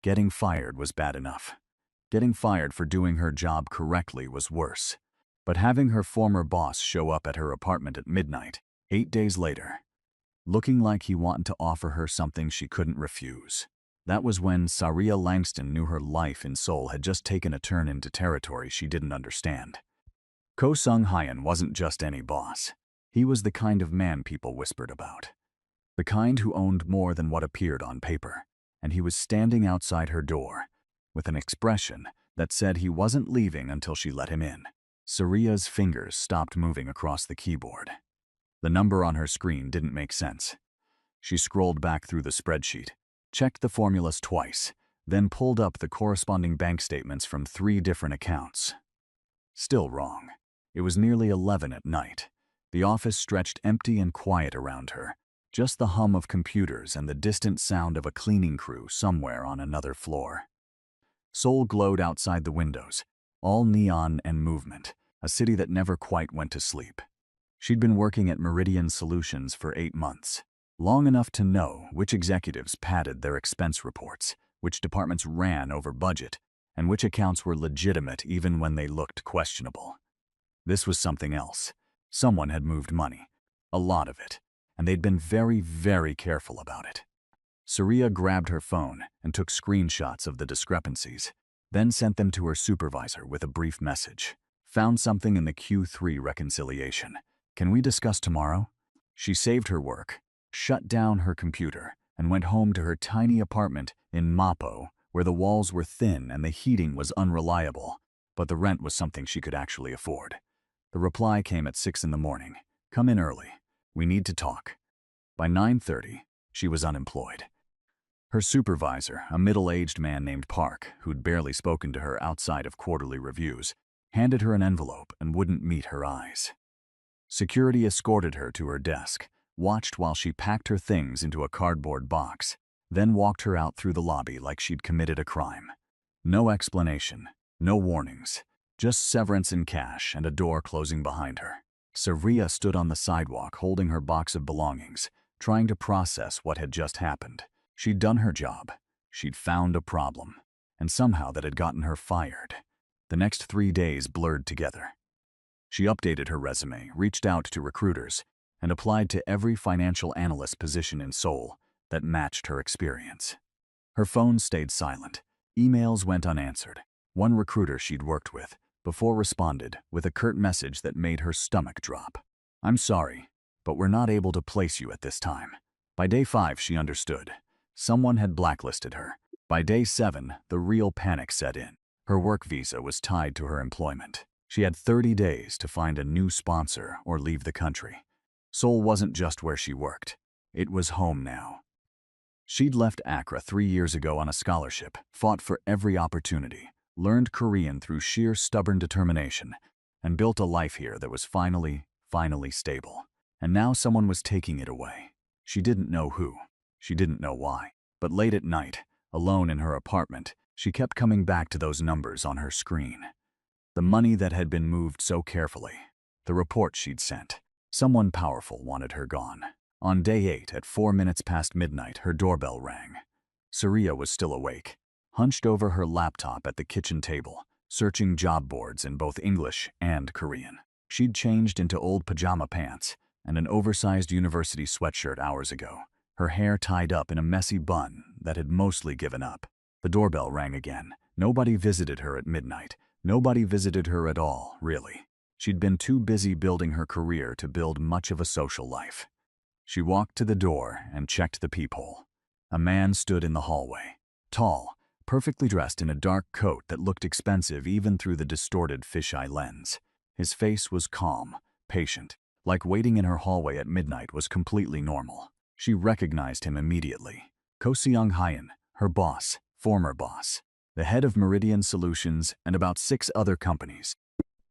Getting fired was bad enough. Getting fired for doing her job correctly was worse. But having her former boss show up at her apartment at midnight, 8 days later, looking like he wanted to offer her something she couldn't refuse. That was when Saria Langston knew her life in Seoul had just taken a turn into territory she didn't understand. Ko Sung-hyun wasn't just any boss. He was the kind of man people whispered about. The kind who owned more than what appeared on paper. And he was standing outside her door, with an expression that said he wasn't leaving until she let him in. Saria's fingers stopped moving across the keyboard. The number on her screen didn't make sense. She scrolled back through the spreadsheet, checked the formulas twice, then pulled up the corresponding bank statements from 3 different accounts. Still wrong. It was nearly 11 at night. The office stretched empty and quiet around her, just the hum of computers and the distant sound of a cleaning crew somewhere on another floor. Seoul glowed outside the windows, all neon and movement, a city that never quite went to sleep. She'd been working at Meridian Solutions for 8 months, long enough to know which executives padded their expense reports, which departments ran over budget, and which accounts were legitimate even when they looked questionable. This was something else. Someone had moved money, a lot of it, and they'd been very, very careful about it. Saria grabbed her phone and took screenshots of the discrepancies, then sent them to her supervisor with a brief message. Found something in the Q3 reconciliation. Can we discuss tomorrow? She saved her work, shut down her computer, and went home to her tiny apartment in Mapo, where the walls were thin and the heating was unreliable, but the rent was something she could actually afford. The reply came at 6 in the morning. Come in early. We need to talk. By 9:30, she was unemployed. Her supervisor, a middle-aged man named Park, who'd barely spoken to her outside of quarterly reviews, handed her an envelope and wouldn't meet her eyes. Security escorted her to her desk, watched while she packed her things into a cardboard box, then walked her out through the lobby like she'd committed a crime. No explanation, no warnings, just severance in cash and a door closing behind her. Saria stood on the sidewalk holding her box of belongings, trying to process what had just happened. She'd done her job. She'd found a problem, and somehow that had gotten her fired. The next 3 days blurred together. She updated her resume, reached out to recruiters, and applied to every financial analyst position in Seoul that matched her experience. Her phone stayed silent. Emails went unanswered. One recruiter she'd worked with before responded with a curt message that made her stomach drop. I'm sorry, but we're not able to place you at this time. By day 5, she understood. Someone had blacklisted her. By day 7, the real panic set in. Her work visa was tied to her employment. She had 30 days to find a new sponsor or leave the country. Seoul wasn't just where she worked. It was home now. She'd left Accra 3 years ago on a scholarship, fought for every opportunity, learned Korean through sheer stubborn determination, and built a life here that was finally stable. And now someone was taking it away. She didn't know who. She didn't know why. But late at night, alone in her apartment, she kept coming back to those numbers on her screen. The money that had been moved so carefully. The report she'd sent. Someone powerful wanted her gone. On day 8, at 4 minutes past midnight, her doorbell rang. Saria was still awake, hunched over her laptop at the kitchen table, searching job boards in both English and Korean. She'd changed into old pajama pants and an oversized university sweatshirt hours ago, her hair tied up in a messy bun that had mostly given up. The doorbell rang again. Nobody visited her at midnight. Nobody visited her at all, really. She'd been too busy building her career to build much of a social life. She walked to the door and checked the peephole. A man stood in the hallway, tall, perfectly dressed in a dark coat that looked expensive even through the distorted fisheye lens. His face was calm, patient, like waiting in her hallway at midnight was completely normal. She recognized him immediately. Ko Sung-hyun, her boss, former boss, the head of Meridian Solutions and about 6 other companies,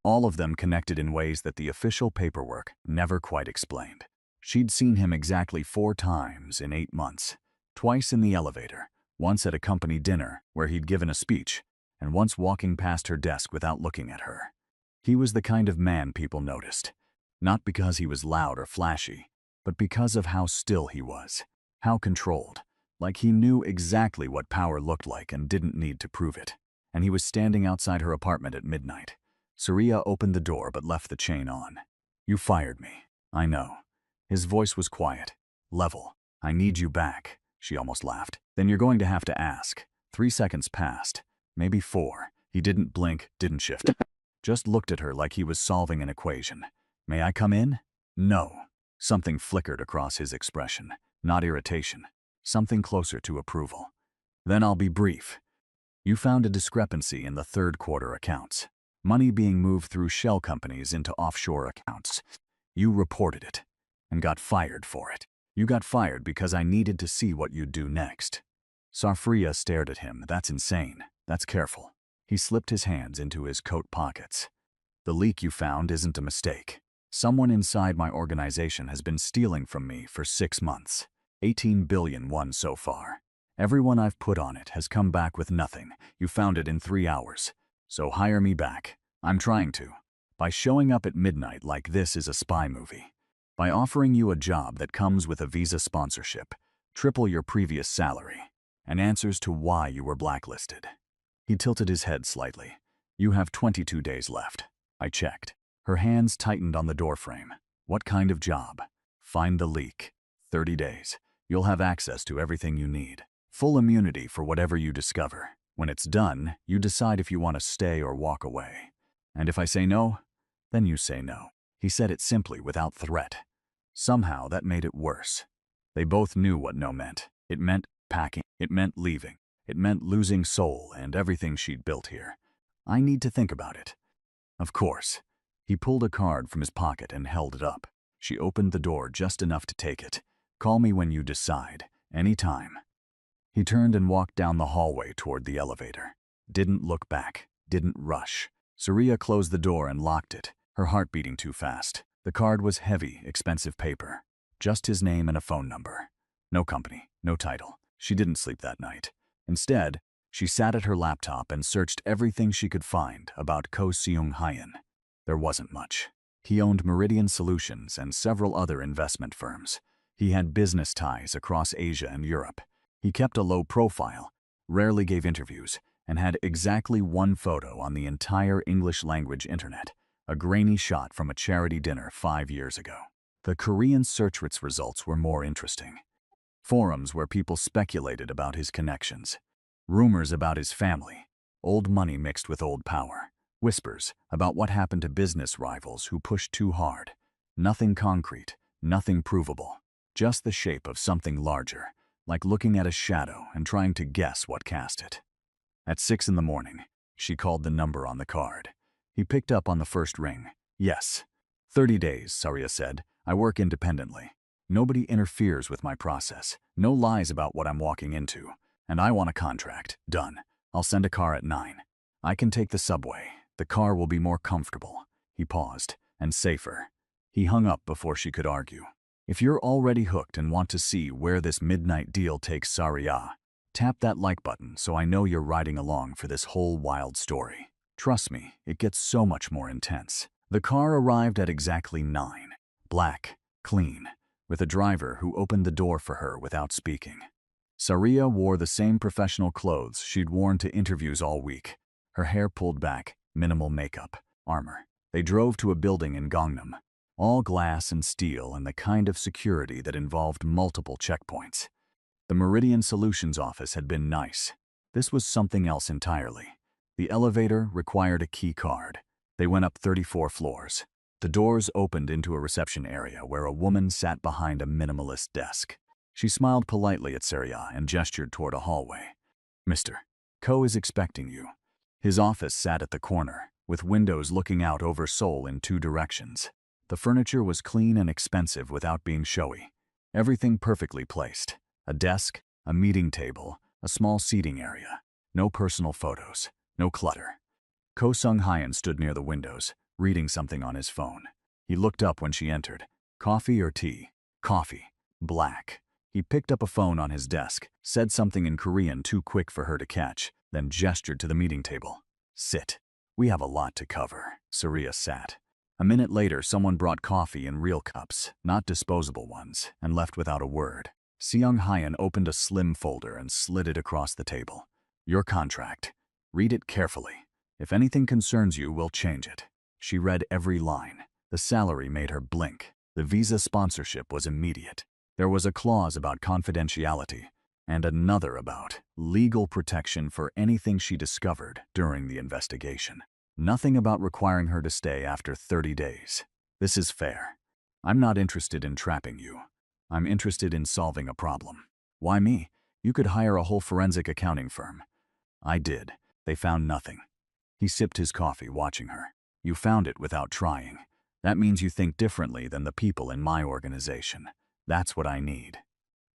all of them connected in ways that the official paperwork never quite explained. She'd seen him exactly 4 times in 8 months, twice in the elevator, once at a company dinner where he'd given a speech, and once walking past her desk without looking at her. He was the kind of man people noticed, not because he was loud or flashy, but because of how still he was, how controlled, Like he knew exactly what power looked like and didn't need to prove it. And he was standing outside her apartment at midnight. Surya opened the door but left the chain on. "You fired me. I know." His voice was quiet, level. "I need you back," she almost laughed. "Then you're going to have to ask." 3 seconds passed, maybe 4. He didn't blink, didn't shift. Just looked at her like he was solving an equation. "May I come in?" "No." Something flickered across his expression. Not irritation. Something closer to approval. "Then I'll be brief. You found a discrepancy in the third quarter accounts. Money being moved through shell companies into offshore accounts. You reported it and got fired for it. You got fired because I needed to see what you'd do next." Sarfria stared at him. "That's insane. That's careful." He slipped his hands into his coat pockets. "The leak you found isn't a mistake. Someone inside my organization has been stealing from me for 6 months. 18 billion won so far. Everyone I've put on it has come back with nothing. You found it in 3 hours. So hire me back. I'm trying to. By showing up at midnight like this is a spy movie. By offering you a job that comes with a visa sponsorship, triple your previous salary, and answers to why you were blacklisted." He tilted his head slightly. "You have 22 days left." I checked. Her hands tightened on the doorframe. "What kind of job?" "Find the leak. 30 days. You'll have access to everything you need. Full immunity for whatever you discover. When it's done, you decide if you want to stay or walk away. And if I say no, then you say no." He said it simply, without threat. Somehow that made it worse. They both knew what no meant. It meant packing. It meant leaving. It meant losing Seoul and everything she'd built here. "I need to think about it." "Of course." He pulled a card from his pocket and held it up. She opened the door just enough to take it. "Call me when you decide. Any time." He turned and walked down the hallway toward the elevator. Didn't look back. Didn't rush. Surya closed the door and locked it, her heart beating too fast. The card was heavy, expensive paper. Just his name and a phone number. No company, no title. She didn't sleep that night. Instead, she sat at her laptop and searched everything she could find about Ko Seung-hyun. There wasn't much. He owned Meridian Solutions and several other investment firms. He had business ties across Asia and Europe. He kept a low profile, rarely gave interviews, and had exactly one photo on the entire English-language internet, a grainy shot from a charity dinner 5 years ago. The Korean search results were more interesting. Forums where people speculated about his connections. Rumors about his family. Old money mixed with old power. Whispers about what happened to business rivals who pushed too hard. Nothing concrete, nothing provable. Just the shape of something larger, like looking at a shadow and trying to guess what cast it. At 6 in the morning, she called the number on the card. He picked up on the first ring. "Yes." 30 days, Surya said. "I work independently. Nobody interferes with my process. No lies about what I'm walking into. And I want a contract. Done. I'll send a car at 9. I can take the subway. The car will be more comfortable." He paused. "And safer." He hung up before she could argue. If you're already hooked and want to see where this midnight deal takes Surya, tap that like button so I know you're riding along for this whole wild story. Trust me, it gets so much more intense. The car arrived at exactly 9. Black, clean, with a driver who opened the door for her without speaking. Surya wore the same professional clothes she'd worn to interviews all week. Her hair pulled back, minimal makeup, armor. They drove to a building in Gangnam. All glass and steel and the kind of security that involved multiple checkpoints. The Meridian Solutions office had been nice. This was something else entirely. The elevator required a key card. They went up 34 floors. The doors opened into a reception area where a woman sat behind a minimalist desk. She smiled politely at Surya and gestured toward a hallway. "Mr. Ko is expecting you." His office sat at the corner, with windows looking out over Seoul in 2 directions. The furniture was clean and expensive without being showy. Everything perfectly placed. A desk, a meeting table, a small seating area. No personal photos. No clutter. Ko Seung-hyun stood near the windows, reading something on his phone. He looked up when she entered. "Coffee or tea?" "Coffee. Black." He picked up a phone on his desk, said something in Korean too quick for her to catch, then gestured to the meeting table. "Sit. We have a lot to cover." Surya sat. A minute later, someone brought coffee in real cups, not disposable ones, and left without a word. Seung Hyan opened a slim folder and slid it across the table. Your contract. Read it carefully. If anything concerns you, we'll change it. She read every line. The salary made her blink. The visa sponsorship was immediate. There was a clause about confidentiality, and another about legal protection for anything she discovered during the investigation. Nothing about requiring her to stay after 30 days. This is fair. I'm not interested in trapping you. I'm interested in solving a problem. Why me? You could hire a whole forensic accounting firm. I did. They found nothing. He sipped his coffee, watching her. You found it without trying. That means you think differently than the people in my organization. That's what I need.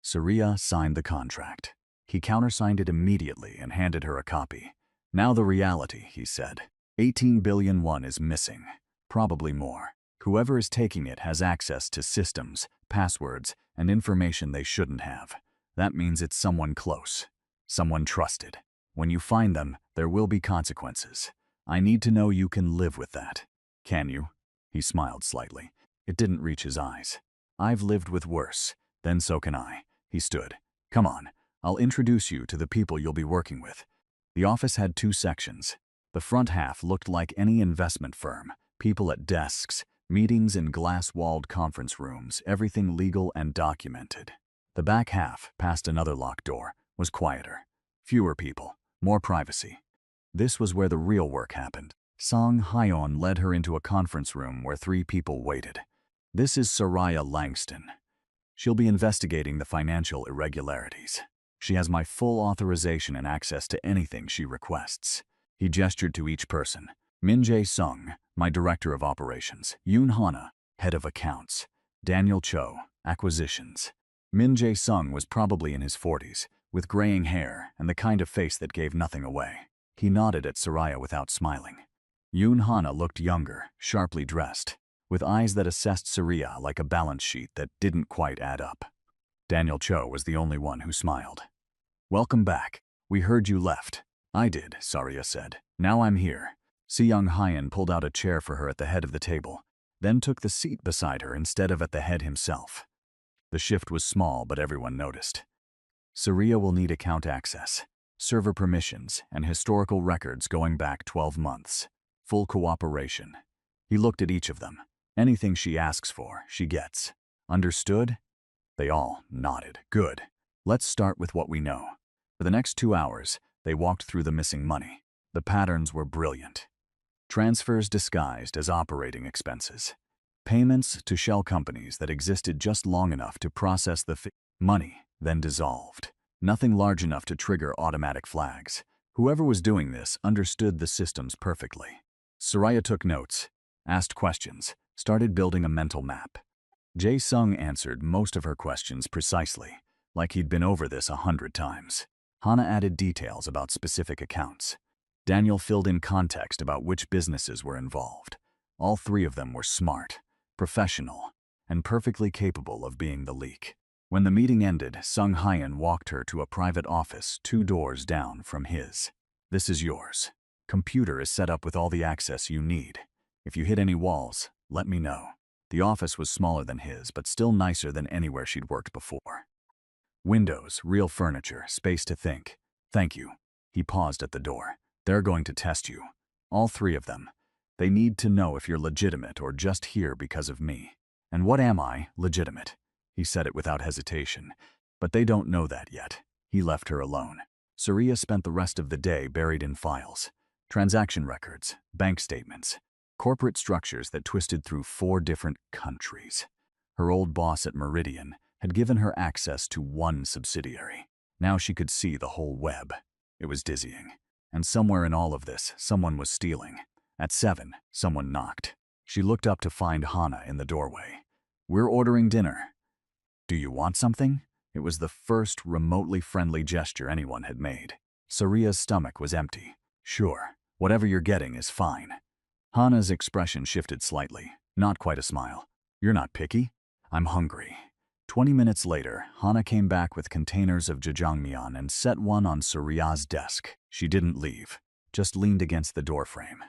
Surya signed the contract. He countersigned it immediately and handed her a copy. Now the reality, he said. 18 billion won is missing. Probably more. Whoever is taking it has access to systems, passwords, and information they shouldn't have. That means it's someone close. Someone trusted. When you find them, there will be consequences. I need to know you can live with that. Can you? He smiled slightly. It didn't reach his eyes. I've lived with worse. Then so can I. He stood. Come on. I'll introduce you to the people you'll be working with. The office had 2 sections. The front half looked like any investment firm. People at desks, meetings in glass-walled conference rooms, everything legal and documented. The back half, past another locked door, was quieter. Fewer people, more privacy. This was where the real work happened. Song Hyeon led her into a conference room where 3 people waited. This is Soraya Langston. She'll be investigating the financial irregularities. She has my full authorization and access to anything she requests. He gestured to each person. Min Jae-sung, my director of operations. Yoon Hana, head of accounts. Daniel Cho, acquisitions. Min Jae-sung was probably in his 40s, with graying hair and the kind of face that gave nothing away. He nodded at Soraya without smiling. Yoon Hana looked younger, sharply dressed, with eyes that assessed Soraya like a balance sheet that didn't quite add up. Daniel Cho was the only one who smiled. Welcome back. We heard you left. I did, Soraya said. Now I'm here. Seung Hyan pulled out a chair for her at the head of the table, then took the seat beside her instead of at the head himself. The shift was small, but everyone noticed. Soraya will need account access, server permissions, and historical records going back 12 months. Full cooperation. He looked at each of them. Anything she asks for, she gets. Understood? They all nodded. Good. Let's start with what we know. For the next 2 hours, they walked through the missing money. The patterns were brilliant. Transfers disguised as operating expenses. Payments to shell companies that existed just long enough to process the money, then dissolved. Nothing large enough to trigger automatic flags. Whoever was doing this understood the systems perfectly. Soraya took notes, asked questions, started building a mental map. Jae-sung answered most of her questions precisely, like he'd been over this 100 times. Hana added details about specific accounts. Daniel filled in context about which businesses were involved. All 3 of them were smart, professional, and perfectly capable of being the leak. When the meeting ended, Sung Hyan walked her to a private office 2 doors down from his. This is yours. Computer is set up with all the access you need. If you hit any walls, let me know. The office was smaller than his, but still nicer than anywhere she'd worked before. Windows, real furniture, space to think. Thank you. He paused at the door. They're going to test you. All 3 of them. They need to know if you're legitimate or just here because of me. And what am I? Legitimate. He said it without hesitation. But they don't know that yet. He left her alone. Soraya spent the rest of the day buried in files. Transaction records, bank statements, corporate structures that twisted through 4 different countries. Her old boss at Meridian had given her access to 1 subsidiary. Now she could see the whole web. It was dizzying. And somewhere in all of this, someone was stealing. At 7, someone knocked. She looked up to find Hana in the doorway. We're ordering dinner. Do you want something? It was the first remotely friendly gesture anyone had made. Soraya's stomach was empty. Sure, whatever you're getting is fine. Hana's expression shifted slightly, not quite a smile. You're not picky? I'm hungry. 20 minutes later, Hana came back with containers of jjajangmyeon and set one on Soraya's desk. She didn't leave, just leaned against the doorframe.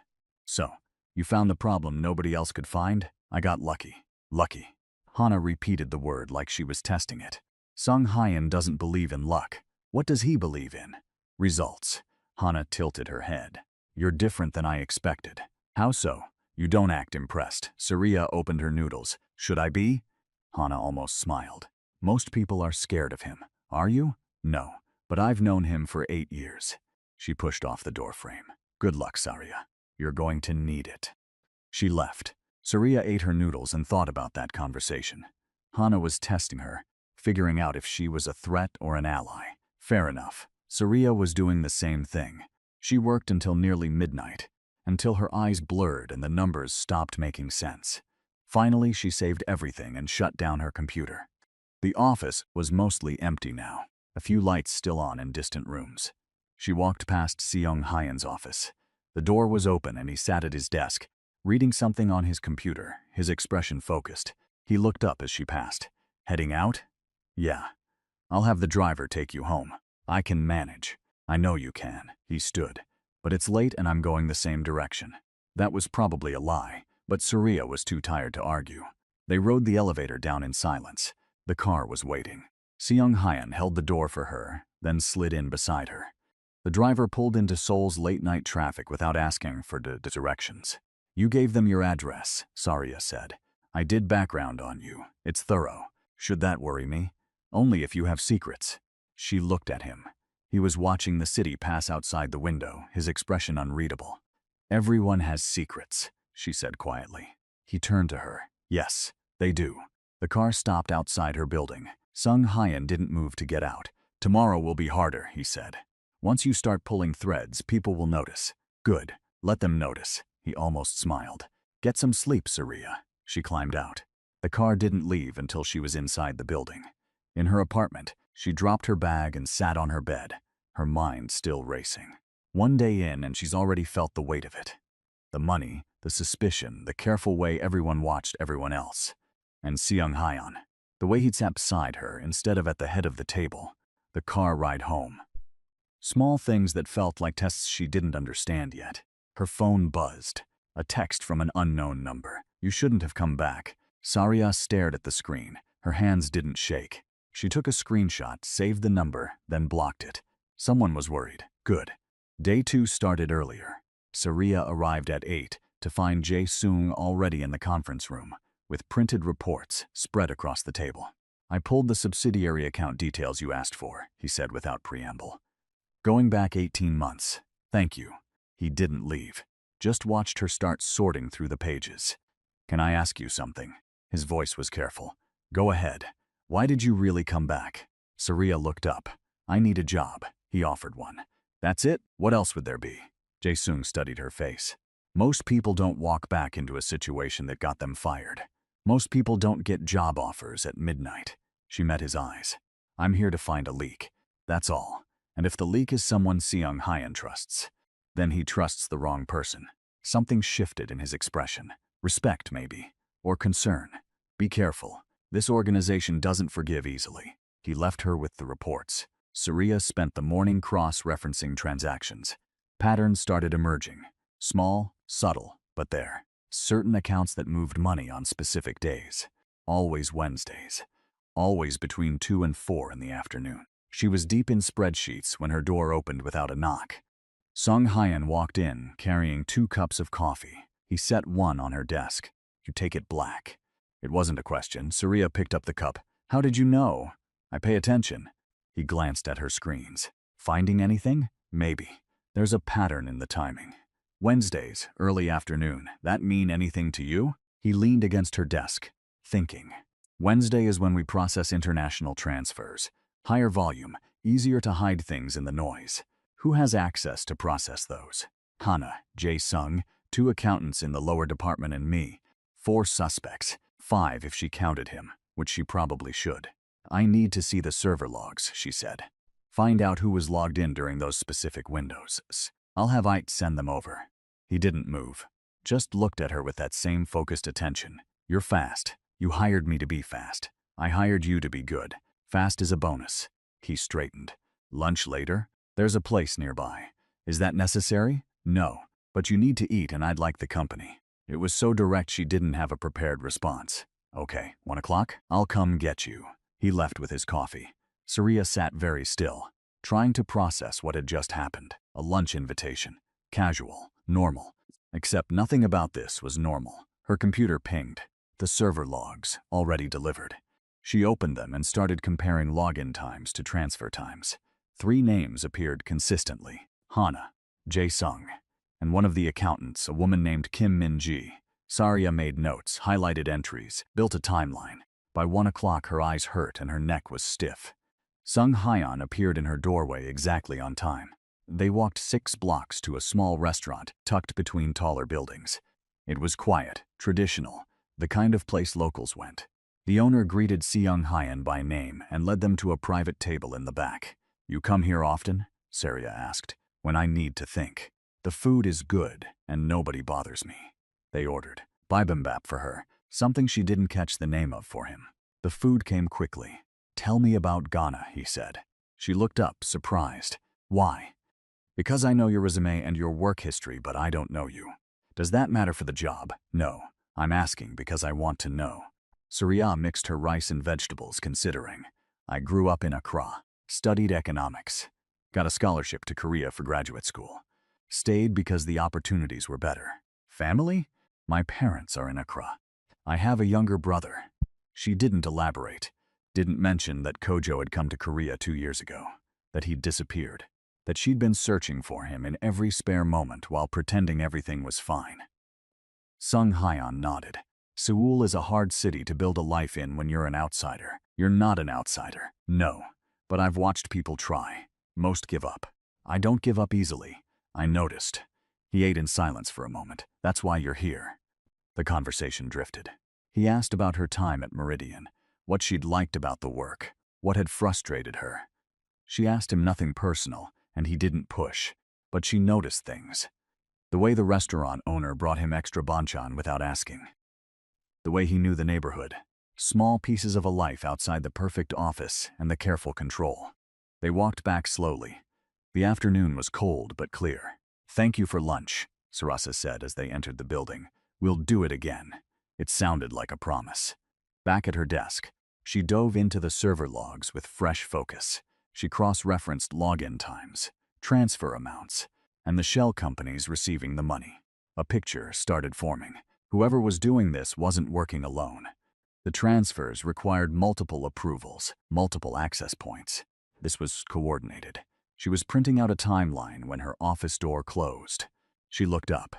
So, you found the problem nobody else could find? I got lucky. Lucky. Hana repeated the word like she was testing it. Sung Hyan doesn't believe in luck. What does he believe in? Results. Hana tilted her head. You're different than I expected. How so? You don't act impressed. Surya opened her noodles. Should I be? Hana almost smiled. Most people are scared of him. Are you? No. But I've known him for 8 years. She pushed off the doorframe. Good luck, Surya. You're going to need it. She left. Surya ate her noodles and thought about that conversation. Hana was testing her, figuring out if she was a threat or an ally. Fair enough. Surya was doing the same thing. She worked until nearly midnight, until her eyes blurred and the numbers stopped making sense. Finally, she saved everything and shut down her computer. The office was mostly empty now, a few lights still on in distant rooms. She walked past Seung Hyan's office. The door was open and he sat at his desk, reading something on his computer, his expression focused. He looked up as she passed. Heading out? Yeah. I'll have the driver take you home. I can manage. I know you can. He stood. But it's late and I'm going the same direction. That was probably a lie, but Surya was too tired to argue. They rode the elevator down in silence. The car was waiting. Seung Hyan held the door for her, then slid in beside her. The driver pulled into Seoul's late-night traffic without asking for directions. You gave them your address, Surya said. I did background on you. It's thorough. Should that worry me? Only if you have secrets. She looked at him. He was watching the city pass outside the window, his expression unreadable. Everyone has secrets, she said quietly. He turned to her. Yes, they do. The car stopped outside her building. Sung Hyan didn't move to get out. Tomorrow will be harder, he said. Once you start pulling threads, people will notice. Good. Let them notice. He almost smiled. Get some sleep, Surya. She climbed out. The car didn't leave until she was inside the building. In her apartment, she dropped her bag and sat on her bed, her mind still racing. One day in and she's already felt the weight of it. The money, the suspicion, the careful way everyone watched everyone else. And Seung Hyan, the way he'd sat beside her instead of at the head of the table, the car ride home. Small things that felt like tests she didn't understand yet. Her phone buzzed. A text from an unknown number. You shouldn't have come back. Surya stared at the screen. Her hands didn't shake. She took a screenshot, saved the number, then blocked it. Someone was worried. Good. Day 2 started earlier. Surya arrived at 8 to find Jae-sung already in the conference room, with printed reports spread across the table. I pulled the subsidiary account details you asked for, he said without preamble. Going back 18 months. Thank you. He didn't leave. Just watched her start sorting through the pages. Can I ask you something? His voice was careful. Go ahead. Why did you really come back? Surya looked up. I need a job. He offered one. That's it? What else would there be? Jae-sung studied her face. Most people don't walk back into a situation that got them fired. Most people don't get job offers at midnight. She met his eyes. I'm here to find a leak. That's all. And if the leak is someone Seung Hyan trusts, then he trusts the wrong person. Something shifted in his expression. Respect, maybe. Or concern. Be careful. This organization doesn't forgive easily. He left her with the reports. Surya spent the morning cross-referencing transactions. Patterns started emerging. Small, subtle, but there. Certain accounts that moved money on specific days. Always Wednesdays. Always between 2 and 4 in the afternoon. She was deep in spreadsheets when her door opened without a knock. Sung Hyan walked in, carrying 2 cups of coffee. He set one on her desk. You take it black. It wasn't a question. Surya picked up the cup. How did you know? I pay attention. He glanced at her screens. Finding anything? Maybe. There's a pattern in the timing. Wednesdays, early afternoon. That mean anything to you? He leaned against her desk, thinking. Wednesday is when we process international transfers. Higher volume, easier to hide things in the noise. Who has access to process those? Hana, Jae-sung, 2 accountants in the lower department and me. 4 suspects, 5 if she counted him, which she probably should. I need to see the server logs, she said. Find out who was logged in during those specific windows. I'll have Ite send them over. He didn't move. Just looked at her with that same focused attention. You're fast. You hired me to be fast. I hired you to be good. Fast is a bonus. He straightened. Lunch later? There's a place nearby. Is that necessary? No. But you need to eat and I'd like the company. It was so direct she didn't have a prepared response. Okay, 1 o'clock? I'll come get you. He left with his coffee. Surya sat very still, trying to process what had just happened. A lunch invitation. Casual. Normal. Except nothing about this was normal. Her computer pinged. The server logs, already delivered. She opened them and started comparing login times to transfer times. 3 names appeared consistently. Hana, Jae-sung, and one of the accountants, a woman named Kim Min-ji. Surya made notes, highlighted entries, built a timeline. By 1 o'clock her eyes hurt and her neck was stiff. Sung Hyun appeared in her doorway exactly on time. They walked 6 blocks to a small restaurant tucked between taller buildings. It was quiet, traditional, the kind of place locals went. The owner greeted Seung Hyun by name and led them to a private table in the back. "You come here often?" Surya asked. "When I need to think. The food is good and nobody bothers me." They ordered bibimbap for her, something she didn't catch the name of for him. The food came quickly. "Tell me about Ghana," he said. She looked up, surprised. "Why?" "Because I know your resume and your work history, but I don't know you." "Does that matter for the job?" "No. I'm asking because I want to know." Surya mixed her rice and vegetables, considering. "I grew up in Accra, studied economics, got a scholarship to Korea for graduate school. Stayed because the opportunities were better. Family? My parents are in Accra. I have a younger brother." She didn't elaborate, didn't mention that Kojo had come to Korea 2 years ago, that he'd disappeared, that she'd been searching for him in every spare moment while pretending everything was fine. Sung Hyun nodded. "Seoul is a hard city to build a life in when you're an outsider." "You're not an outsider." "No, but I've watched people try. Most give up. I don't give up easily." "I noticed." He ate in silence for a moment. "That's why you're here." The conversation drifted. He asked about her time at Meridian, what she'd liked about the work, what had frustrated her. She asked him nothing personal, and he didn't push, but she noticed things. The way the restaurant owner brought him extra banchan without asking. The way he knew the neighborhood. Small pieces of a life outside the perfect office and the careful control. They walked back slowly. The afternoon was cold but clear. "Thank you for lunch," Sarasa said as they entered the building. "We'll do it again." It sounded like a promise. Back at her desk, she dove into the server logs with fresh focus. She cross-referenced login times, transfer amounts, and the shell companies receiving the money. A picture started forming. Whoever was doing this wasn't working alone. The transfers required multiple approvals, multiple access points. This was coordinated. She was printing out a timeline when her office door closed. She looked up.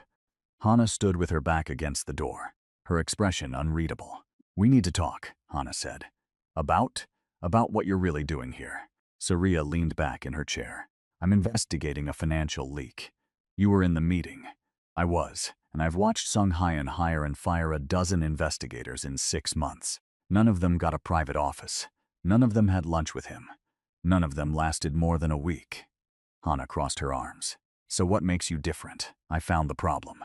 Hana stood with her back against the door, her expression unreadable. "We need to talk," Hana said. About what you're really doing here." Surya leaned back in her chair. "I'm investigating a financial leak." "You were in the meeting." "I was, and I've watched Sung Hyun hire and fire a dozen investigators in 6 months. None of them got a private office. None of them had lunch with him. None of them lasted more than a week." Hana crossed her arms. "So what makes you different?" "I found the problem."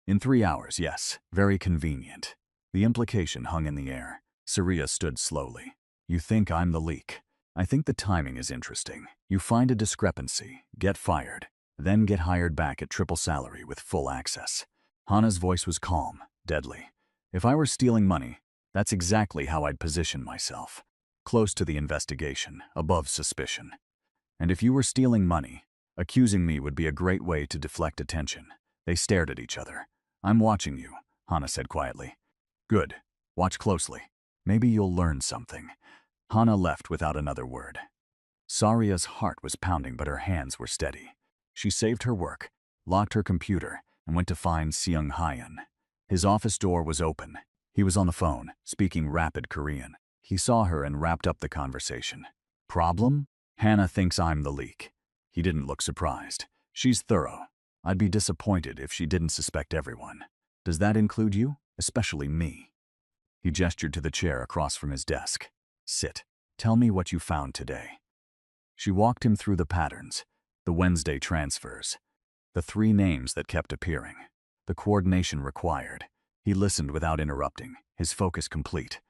"In 3 hours, yes. Very convenient." The implication hung in the air. Surya stood slowly. "You think I'm the leak. I think the timing is interesting. You find a discrepancy, get fired, then get hired back at triple salary with full access." Hana's voice was calm, deadly. "If I were stealing money, that's exactly how I'd position myself. Close to the investigation, above suspicion. And if you were stealing money, accusing me would be a great way to deflect attention." They stared at each other. "I'm watching you," Hana said quietly. "Good. Watch closely. Maybe you'll learn something." Hana left without another word. Saria's heart was pounding, but her hands were steady. She saved her work, locked her computer, and went to find Seung Hyun. His office door was open. He was on the phone, speaking rapid Korean. He saw her and wrapped up the conversation. "Problem? Hana thinks I'm the leak." He didn't look surprised. "She's thorough. I'd be disappointed if she didn't suspect everyone. Does that include you? Especially me?" He gestured to the chair across from his desk. "Sit. Tell me what you found today." She walked him through the patterns, the Wednesday transfers, the 3 names that kept appearing, the coordination required. He listened without interrupting, his focus complete.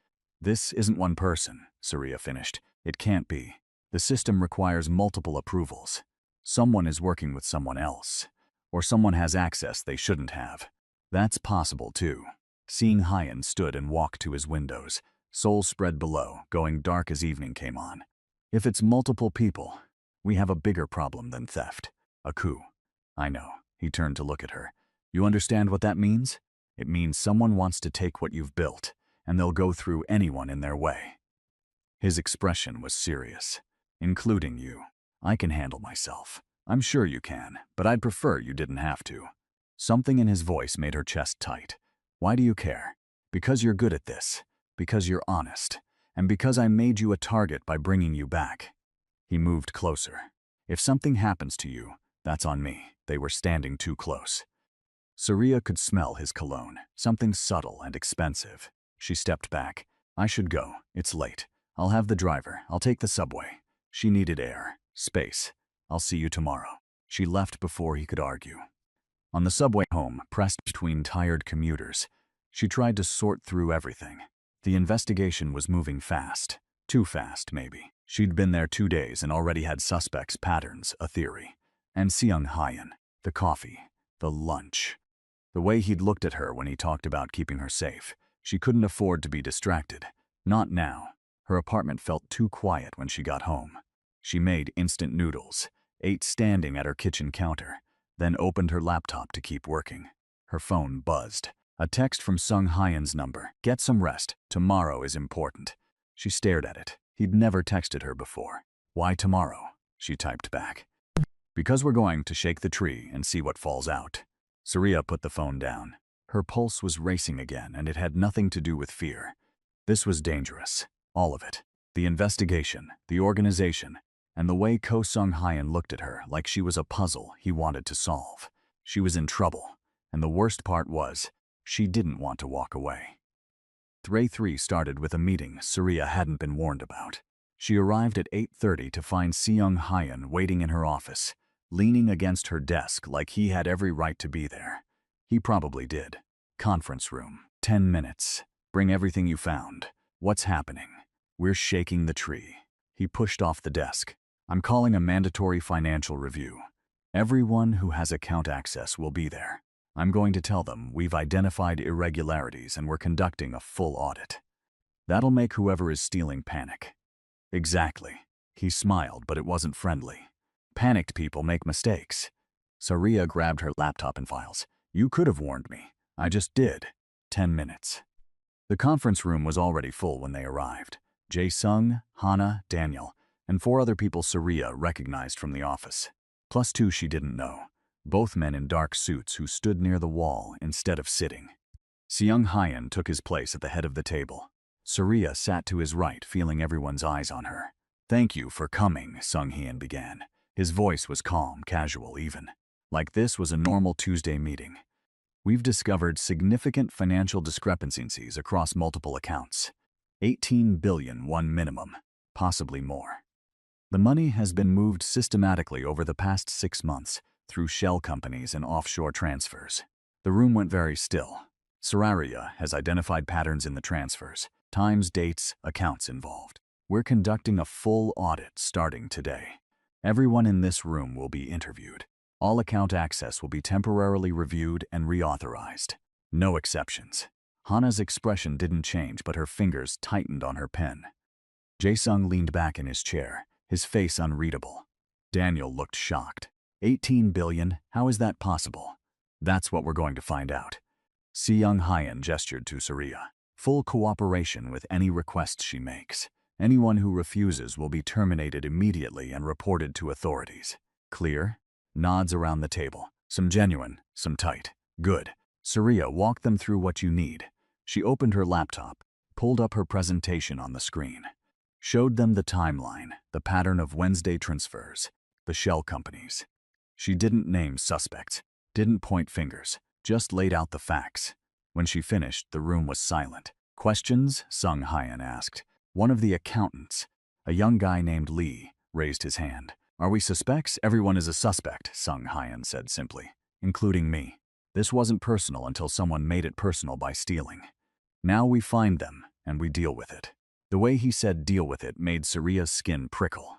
"This isn't one person," Surya finished. "It can't be. The system requires multiple approvals. Someone is working with someone else, or someone has access they shouldn't have. That's possible too." Seeing Hyun stood and walked to his windows. Seoul spread below, going dark as evening came on. If it's multiple people, we have a bigger problem than theft. A coup. I know. He turned to look at her. You understand what that means? It means someone wants to take what you've built, and they'll go through anyone in their way. His expression was serious. Including you. I can handle myself. I'm sure you can, but I'd prefer you didn't have to. Something in his voice made her chest tight. Why do you care? Because you're good at this. Because you're honest. And because I made you a target by bringing you back. He moved closer. If something happens to you, that's on me. They were standing too close. Surya could smell his cologne, something subtle and expensive. She stepped back. I should go. It's late. I'll have the driver. I'll take the subway. She needed air, space. I'll see you tomorrow. She left before he could argue. On the subway home, pressed between tired commuters, she tried to sort through everything. The investigation was moving fast. Too fast, maybe. She'd been there 2 days and already had suspects, patterns, a theory. And Seung Hyan, the coffee, the lunch. The way he'd looked at her when he talked about keeping her safe. She couldn't afford to be distracted. Not now. Her apartment felt too quiet when she got home. She made instant noodles, ate standing at her kitchen counter, then opened her laptop to keep working. Her phone buzzed. A text from Seung Hyan's number. Get some rest. Tomorrow is important. She stared at it. He'd never texted her before. Why tomorrow? She typed back. Because we're going to shake the tree and see what falls out. Surya put the phone down. Her pulse was racing again, and it had nothing to do with fear. This was dangerous. All of it. The investigation, the organization, and the way Ko Seung Hyan looked at her like she was a puzzle he wanted to solve. She was in trouble, and the worst part was, she didn't want to walk away. Day 3 started with a meeting Surya hadn't been warned about. She arrived at 8:30 to find Seung Hyan waiting in her office, leaning against her desk like he had every right to be there. He probably did. Conference room. 10 minutes. Bring everything you found. What's happening? We're shaking the tree. He pushed off the desk. I'm calling a mandatory financial review. Everyone who has account access will be there. I'm going to tell them we've identified irregularities and we're conducting a full audit. That'll make whoever is stealing panic. Exactly. He smiled, but it wasn't friendly. Panicked people make mistakes. Surya grabbed her laptop and files. You could have warned me. I just did. 10 minutes. The conference room was already full when they arrived. Jae-sung, Hana, Daniel, and 4 other people Surya recognized from the office. Plus 2 she didn't know. Both men in dark suits who stood near the wall instead of sitting. Seung Hyan took his place at the head of the table. Surya sat to his right, feeling everyone's eyes on her. Thank you for coming, Seung Hyan began. His voice was calm, casual even. Like this was a normal Tuesday meeting. We've discovered significant financial discrepancies across multiple accounts. 18 billion one minimum, possibly more. The money has been moved systematically over the past 6 months through shell companies and offshore transfers. The room went very still. Surya has identified patterns in the transfers, times, dates, accounts involved. We're conducting a full audit starting today. Everyone in this room will be interviewed. All account access will be temporarily reviewed and reauthorized. No exceptions. Hana's expression didn't change, but her fingers tightened on her pen. Jae-sung leaned back in his chair, his face unreadable. Daniel looked shocked. 18 billion? How is that possible? That's what we're going to find out. Seung Hyan gestured to Surya. Full cooperation with any requests she makes. Anyone who refuses will be terminated immediately and reported to authorities. Clear? Nods around the table. Some genuine, some tight. Good. Surya walked them through what you need. She opened her laptop, pulled up her presentation on the screen. Showed them the timeline, the pattern of Wednesday transfers, the shell companies. She didn't name suspects, didn't point fingers, just laid out the facts. When she finished, the room was silent. Questions? Seung Hyan asked. One of the accountants, a young guy named Lee, raised his hand. Are we suspects? Everyone is a suspect, Seung Hyan said simply, including me. This wasn't personal until someone made it personal by stealing. Now we find them, and we deal with it. The way he said deal with it made Surya's skin prickle.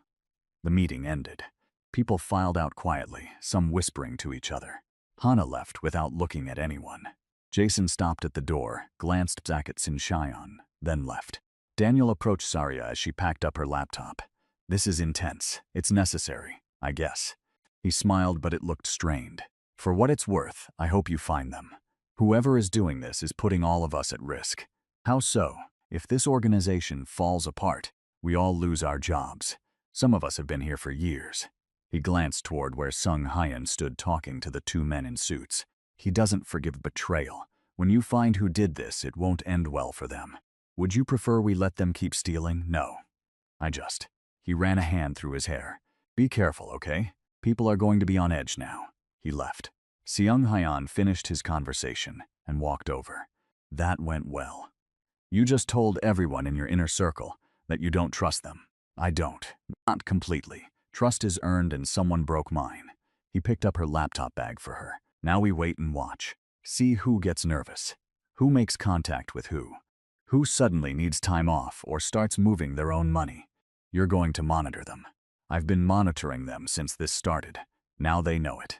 The meeting ended. People filed out quietly, some whispering to each other. Hana left without looking at anyone. Jason stopped at the door, glanced back at Sin Chyon, then left. Daniel approached Saria as she packed up her laptop. This is intense. It's necessary, I guess. He smiled, but it looked strained. For what it's worth, I hope you find them. Whoever is doing this is putting all of us at risk. How so? If this organization falls apart, we all lose our jobs. Some of us have been here for years. He glanced toward where Sung Hyan stood talking to the two men in suits. He doesn't forgive betrayal. When you find who did this, it won't end well for them. Would you prefer we let them keep stealing? No. He ran a hand through his hair. Be careful, okay? People are going to be on edge now. He left. Seung Hyan finished his conversation and walked over. That went well. You just told everyone in your inner circle that you don't trust them. I don't. Not completely. Trust is earned and someone broke mine. He picked up her laptop bag for her. Now we wait and watch. See who gets nervous. Who makes contact with who. Who suddenly needs time off or starts moving their own money. You're going to monitor them. I've been monitoring them since this started. Now they know it.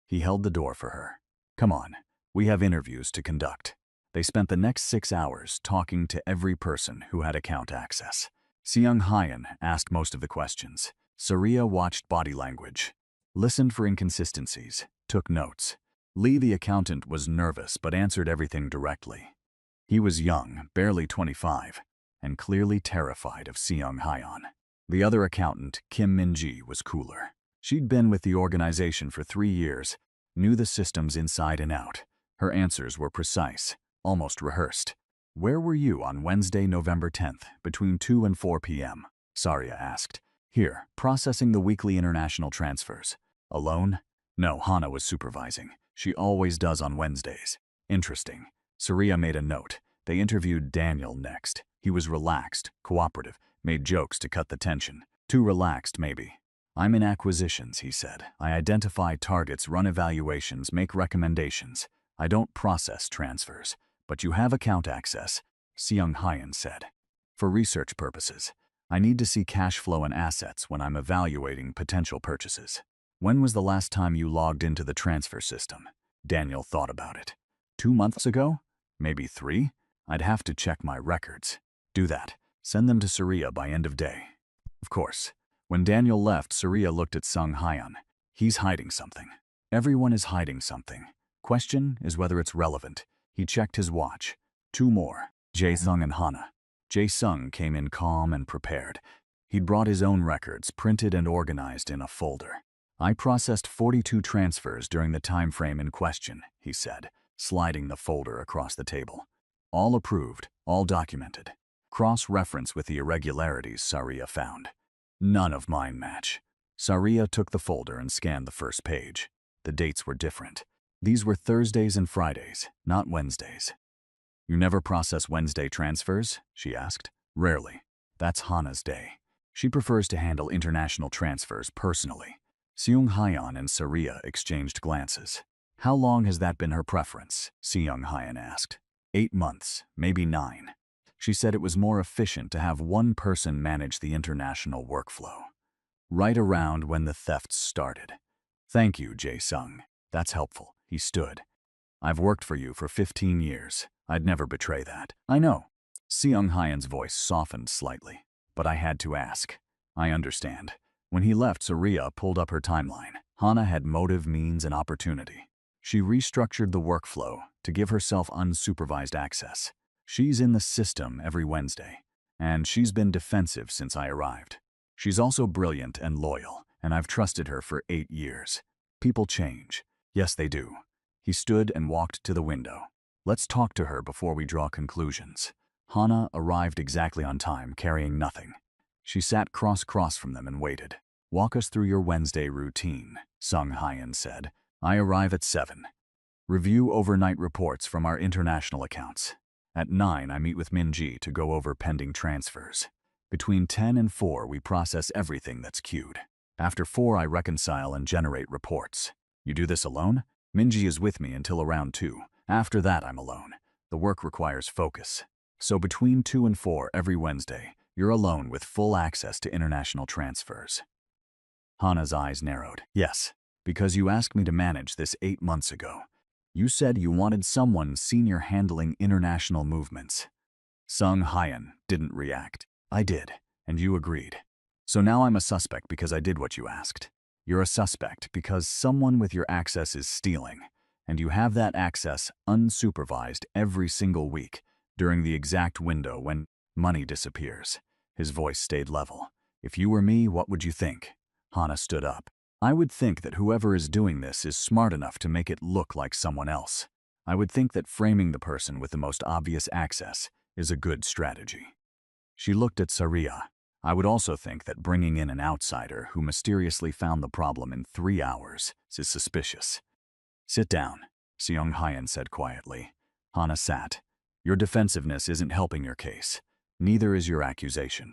He held the door for her. Come on, we have interviews to conduct. They spent the next 6 hours talking to every person who had account access. Seung Hyan asked most of the questions. Saria watched body language, listened for inconsistencies, took notes. Lee, the accountant, was nervous but answered everything directly. He was young, barely 25, and clearly terrified of Seung Hyan. The other accountant, Kim Min-ji, was cooler. She'd been with the organization for 3 years, knew the systems inside and out. Her answers were precise, almost rehearsed. Where were you on Wednesday, November 10th, between 2 and 4 p.m.? Saria asked. Here, processing the weekly international transfers. Alone? No, Hana was supervising. She always does on Wednesdays. Interesting. Saria made a note. They interviewed Daniel next. He was relaxed, cooperative, made jokes to cut the tension. Too relaxed, maybe. I'm in acquisitions, he said. I identify targets, run evaluations, make recommendations. I don't process transfers. But you have account access, Seung Hyan said. For research purposes, I need to see cash flow and assets when I'm evaluating potential purchases. When was the last time you logged into the transfer system? Daniel thought about it. 2 months ago? Maybe 3? I'd have to check my records. Do that. Send them to Saria by end of day. Of course. When Daniel left, Saria looked at Seung Hyan. He's hiding something. Everyone is hiding something. Question is whether it's relevant. He checked his watch. 2 more. Jae-sung and Hana. Jae-sung came in calm and prepared. He'd brought his own records, printed and organized in a folder. I processed 42 transfers during the time frame in question, he said, sliding the folder across the table. All approved, all documented. Cross-reference with the irregularities Saria found. None of mine match. Saria took the folder and scanned the first page. The dates were different. These were Thursdays and Fridays, not Wednesdays. You never process Wednesday transfers? She asked. Rarely. That's Hana's day. She prefers to handle international transfers personally. Seung Hyan and Saria exchanged glances. How long has that been her preference? Seung Hyan asked. 8 months, maybe 9. She said it was more efficient to have one person manage the international workflow. Right around when the thefts started. Thank you, Jae-sung. That's helpful. He stood. I've worked for you for 15 years. I'd never betray that. I know. Seung Hyan's voice softened slightly, but I had to ask. I understand. When he left, Saria pulled up her timeline. Hana had motive, means, and opportunity. She restructured the workflow to give herself unsupervised access. She's in the system every Wednesday, and she's been defensive since I arrived. She's also brilliant and loyal, and I've trusted her for 8 years. People change. Yes, they do. He stood and walked to the window. Let's talk to her before we draw conclusions. Hana arrived exactly on time, carrying nothing. She sat cross from them and waited. Walk us through your Wednesday routine, Seung Hyan said. I arrive at 7. Review overnight reports from our international accounts. At 9, I meet with Min-ji to go over pending transfers. Between 10 and 4, we process everything that's queued. After 4, I reconcile and generate reports. You do this alone? Min-ji is with me until around 2. After that, I'm alone. The work requires focus. So between 2 and 4 every Wednesday, you're alone with full access to international transfers. Hana's eyes narrowed. Yes, because you asked me to manage this 8 months ago. You said you wanted someone senior handling international movements. Sung Hyun didn't react. I did, and you agreed. So now I'm a suspect because I did what you asked. You're a suspect because someone with your access is stealing, and you have that access unsupervised every single week during the exact window when money disappears. His voice stayed level. If you were me, what would you think? Hana stood up. I would think that whoever is doing this is smart enough to make it look like someone else. I would think that framing the person with the most obvious access is a good strategy. She looked at Saria. I would also think that bringing in an outsider who mysteriously found the problem in 3 hours is suspicious. Sit down, Seong Hyun said quietly. Hana sat. Your defensiveness isn't helping your case. Neither is your accusation.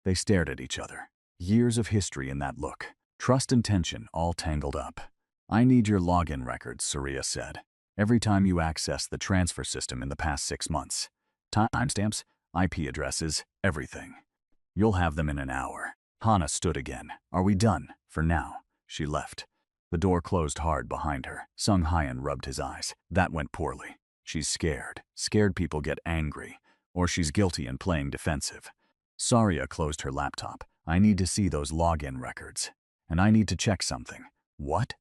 They stared at each other. Years of history in that look. Trust and tension all tangled up. I need your login records, Saria said. Every time you access the transfer system in the past 6 months. Timestamps, IP addresses, everything. You'll have them in an hour. Hana stood again. Are we done? For now. She left. The door closed hard behind her. Sung Hyun rubbed his eyes. That went poorly. She's scared. Scared people get angry. Or she's guilty and playing defensive. Saria closed her laptop. I need to see those login records. And I need to check something. What?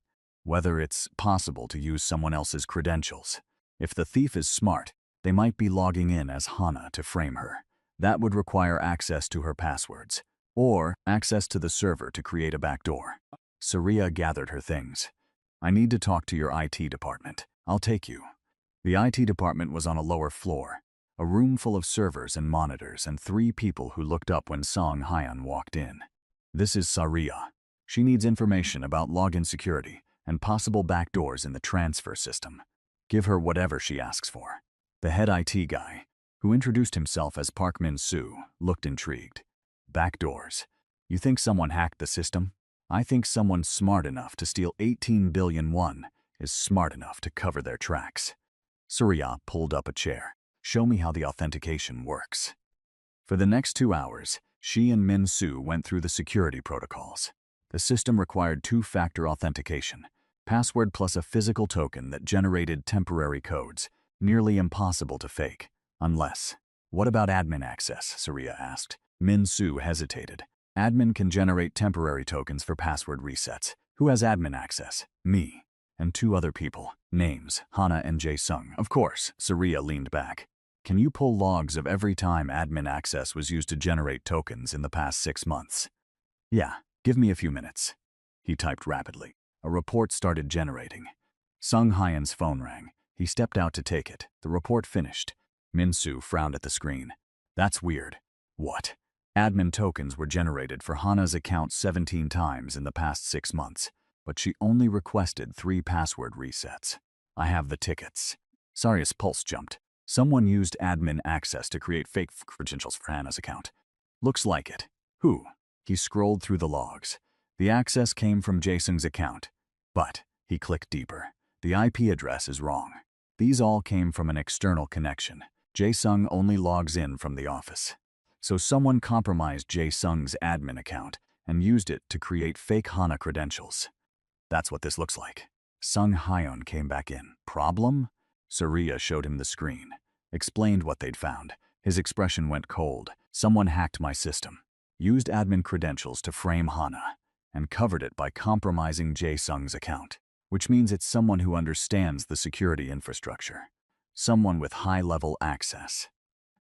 Whether it's possible to use someone else's credentials. If the thief is smart, they might be logging in as Hana to frame her. That would require access to her passwords, or access to the server to create a backdoor. Saria gathered her things. I need to talk to your IT department. I'll take you. The IT department was on a lower floor, a room full of servers and monitors and 3 people who looked up when Song Hyun walked in. This is Saria. She needs information about login security and possible backdoors in the transfer system. Give her whatever she asks for. The head IT guy, who introduced himself as Park Min-soo, looked intrigued. Backdoors. You think someone hacked the system? I think someone smart enough to steal 18 billion won is smart enough to cover their tracks. Surya pulled up a chair. Show me how the authentication works. For the next 2 hours, she and Min-soo went through the security protocols. The system required 2-factor authentication, password plus a physical token that generated temporary codes, nearly impossible to fake. Unless. What about admin access? Saria asked. Min-soo hesitated. Admin can generate temporary tokens for password resets. Who has admin access? Me. And 2 other people. Names, Hana and Jae-sung. Of course, Saria leaned back. Can you pull logs of every time admin access was used to generate tokens in the past 6 months? Yeah, give me a few minutes. He typed rapidly. A report started generating. Sung Hyun's phone rang. He stepped out to take it. The report finished. Min-soo frowned at the screen. That's weird. What? Admin tokens were generated for Hana's account 17 times in the past 6 months, but she only requested 3 password resets. I have the tickets. Saria's pulse jumped. Someone used admin access to create fake credentials for Hana's account. Looks like it. Who? He scrolled through the logs. The access came from Jae-sung's account. But, he clicked deeper. The IP address is wrong. These all came from an external connection. Jae-sung only logs in from the office. So someone compromised Jae-sung's admin account and used it to create fake Hana credentials. That's what this looks like. Sung Hyun came back in. Problem? Saria showed him the screen. Explained what they'd found. His expression went cold. Someone hacked my system. Used admin credentials to frame Hana. And covered it by compromising Jae-sung's account. Which means it's someone who understands the security infrastructure. Someone with high-level access.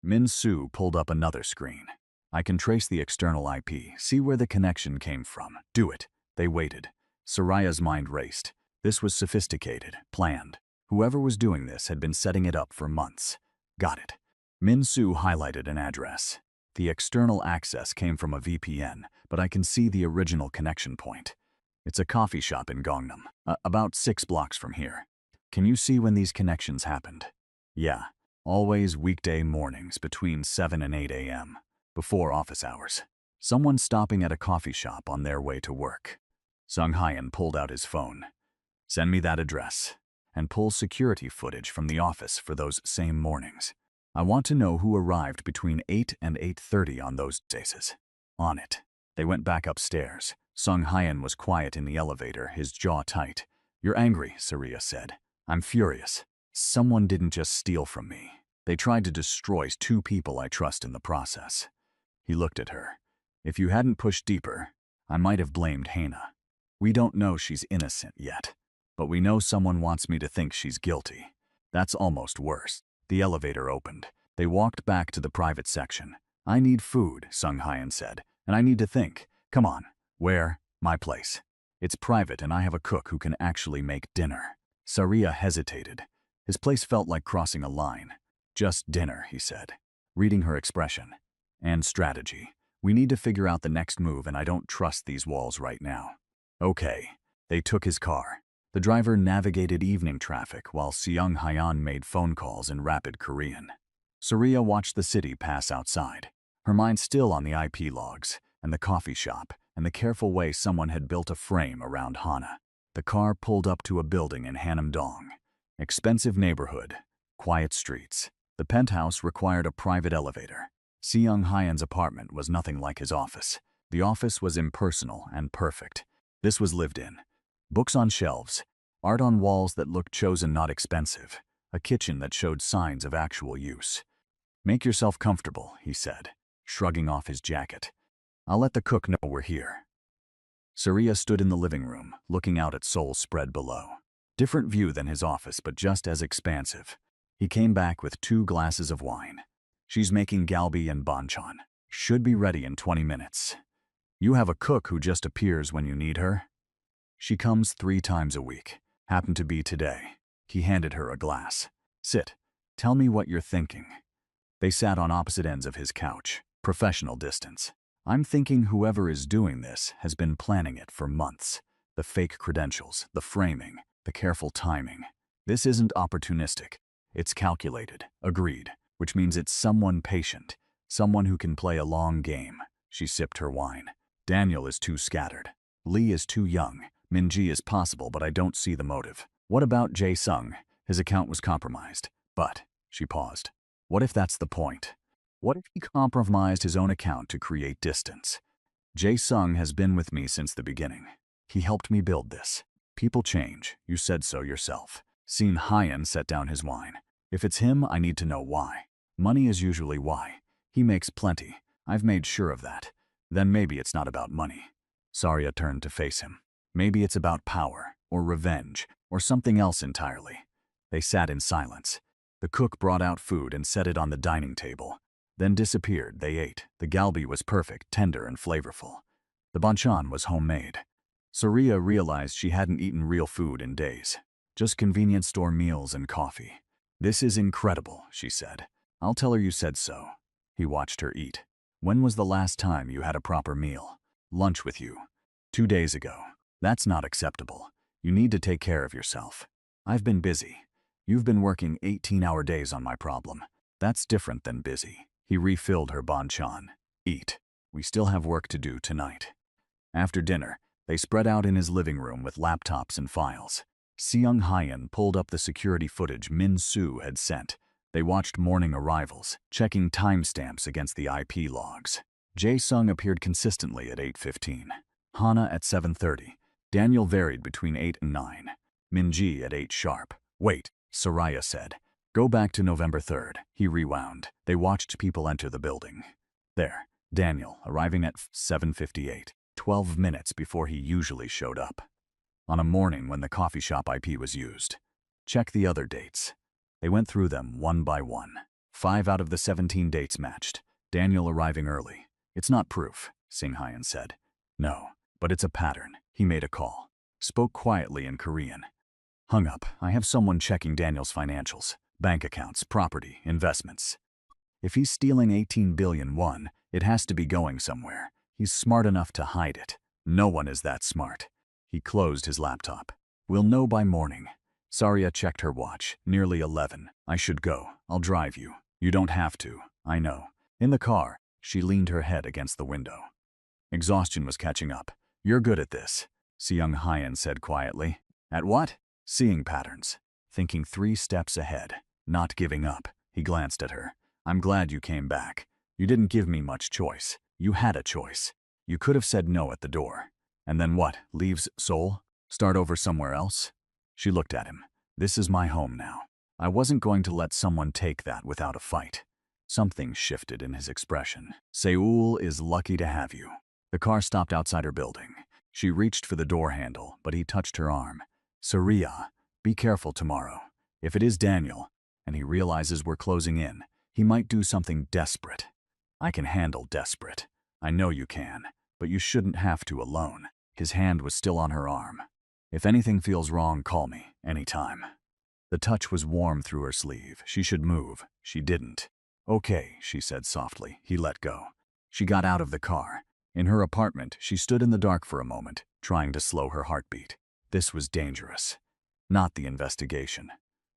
Min-soo pulled up another screen. I can trace the external IP, see where the connection came from. Do it. They waited. Saria's mind raced. This was sophisticated, planned. Whoever was doing this had been setting it up for months. Got it. Min-soo highlighted an address. The external access came from a VPN, but I can see the original connection point. It's a coffee shop in Gangnam, about 6 blocks from here. Can you see when these connections happened? Yeah, always weekday mornings between 7 and 8 a.m., before office hours. Someone stopping at a coffee shop on their way to work. Sung Hyun pulled out his phone. Send me that address, and pull security footage from the office for those same mornings. I want to know who arrived between 8 and 8:30 on those days. On it. They went back upstairs. Sung Hyun was quiet in the elevator, his jaw tight. You're angry, Saria said. I'm furious. Someone didn't just steal from me. They tried to destroy 2 people I trust in the process. He looked at her. If you hadn't pushed deeper, I might have blamed Hannah. We don't know she's innocent yet, but we know someone wants me to think she's guilty. That's almost worse. The elevator opened. They walked back to the private section. I need food, Sung Hyan said, and I need to think. Come on. Where? My place. It's private and I have a cook who can actually make dinner. Saria hesitated. His place felt like crossing a line. Just dinner, he said, reading her expression. And strategy. We need to figure out the next move and I don't trust these walls right now. Okay. They took his car. The driver navigated evening traffic while Seung Hyan made phone calls in rapid Korean. Saria watched the city pass outside, her mind still on the IP logs, and the coffee shop, and the careful way someone had built a frame around Hana. The car pulled up to a building in Hanam-dong. Expensive neighborhood, quiet streets. The penthouse required a private elevator. Seung Hyan's apartment was nothing like his office. The office was impersonal and perfect. This was lived in. Books on shelves, art on walls that looked chosen not expensive, a kitchen that showed signs of actual use. Make yourself comfortable, he said, shrugging off his jacket. I'll let the cook know we're here. Saria stood in the living room, looking out at Seoul spread below. Different view than his office, but just as expansive. He came back with 2 glasses of wine. She's making galbi and banchan. Should be ready in 20 minutes. You have a cook who just appears when you need her? She comes 3 times a week. Happened to be today. He handed her a glass. Sit. Tell me what you're thinking. They sat on opposite ends of his couch. Professional distance. I'm thinking whoever is doing this has been planning it for months. The fake credentials, the framing, the careful timing. This isn't opportunistic. It's calculated. Agreed. Which means it's someone patient. Someone who can play a long game. She sipped her wine. Daniel is too scattered. Lee is too young. Minji is possible, but I don't see the motive. What about Jae-sung? His account was compromised. But, she paused. What if that's the point? What if he compromised his own account to create distance? Jae-sung has been with me since the beginning. He helped me build this. People change. You said so yourself. Seung Hyan set down his wine. If it's him, I need to know why. Money is usually why. He makes plenty. I've made sure of that. Then maybe it's not about money. Saria turned to face him. Maybe it's about power, or revenge, or something else entirely. They sat in silence. The cook brought out food and set it on the dining table. Then disappeared. They ate. The galbi was perfect, tender and flavorful. The banchan was homemade. Saria realized she hadn't eaten real food in days. Just convenience store meals and coffee. This is incredible, she said. I'll tell her you said so. He watched her eat. When was the last time you had a proper meal? Lunch with you. 2 days ago. That's not acceptable. You need to take care of yourself. I've been busy. You've been working 18-hour days on my problem. That's different than busy. He refilled her banchan. Eat. We still have work to do tonight. After dinner, they spread out in his living room with laptops and files. Seung Hyan pulled up the security footage Min Soo had sent. They watched morning arrivals, checking timestamps against the IP logs. Jae-sung appeared consistently at 8:15. Hana at 7:30. Daniel varied between 8 and 9. Minji at 8 sharp. Wait, Saria said. Go back to November 3rd. He rewound. They watched people enter the building. There, Daniel, arriving at 7:58, 12 minutes before he usually showed up. On a morning when the coffee shop IP was used. Check the other dates. They went through them one by one. 5 out of the 17 dates matched. Daniel arriving early. It's not proof, Seung Hyan said. No, but it's a pattern. He made a call. Spoke quietly in Korean. Hung up. I have someone checking Daniel's financials. Bank accounts, property, investments. If he's stealing 18 billion won, it has to be going somewhere. He's smart enough to hide it. No one is that smart. He closed his laptop. We'll know by morning. Saria checked her watch. Nearly 11. I should go. I'll drive you. You don't have to. I know. In the car, she leaned her head against the window. Exhaustion was catching up. You're good at this, Seung Hyan said quietly. At what? Seeing patterns. Thinking 3 steps ahead. Not giving up. He glanced at her. I'm glad you came back. You didn't give me much choice. You had a choice. You could have said no at the door. And then what? Leaves Seoul? Start over somewhere else? She looked at him. This is my home now. I wasn't going to let someone take that without a fight. Something shifted in his expression. Seoul is lucky to have you. The car stopped outside her building. She reached for the door handle, but he touched her arm. Surya, be careful tomorrow. If it is Daniel, and he realizes we're closing in, he might do something desperate. I can handle desperate. I know you can, but you shouldn't have to alone. His hand was still on her arm. If anything feels wrong, call me, anytime. The touch was warm through her sleeve. She should move. She didn't. Okay, she said softly. He let go. She got out of the car. In her apartment, she stood in the dark for a moment, trying to slow her heartbeat. This was dangerous. Not the investigation.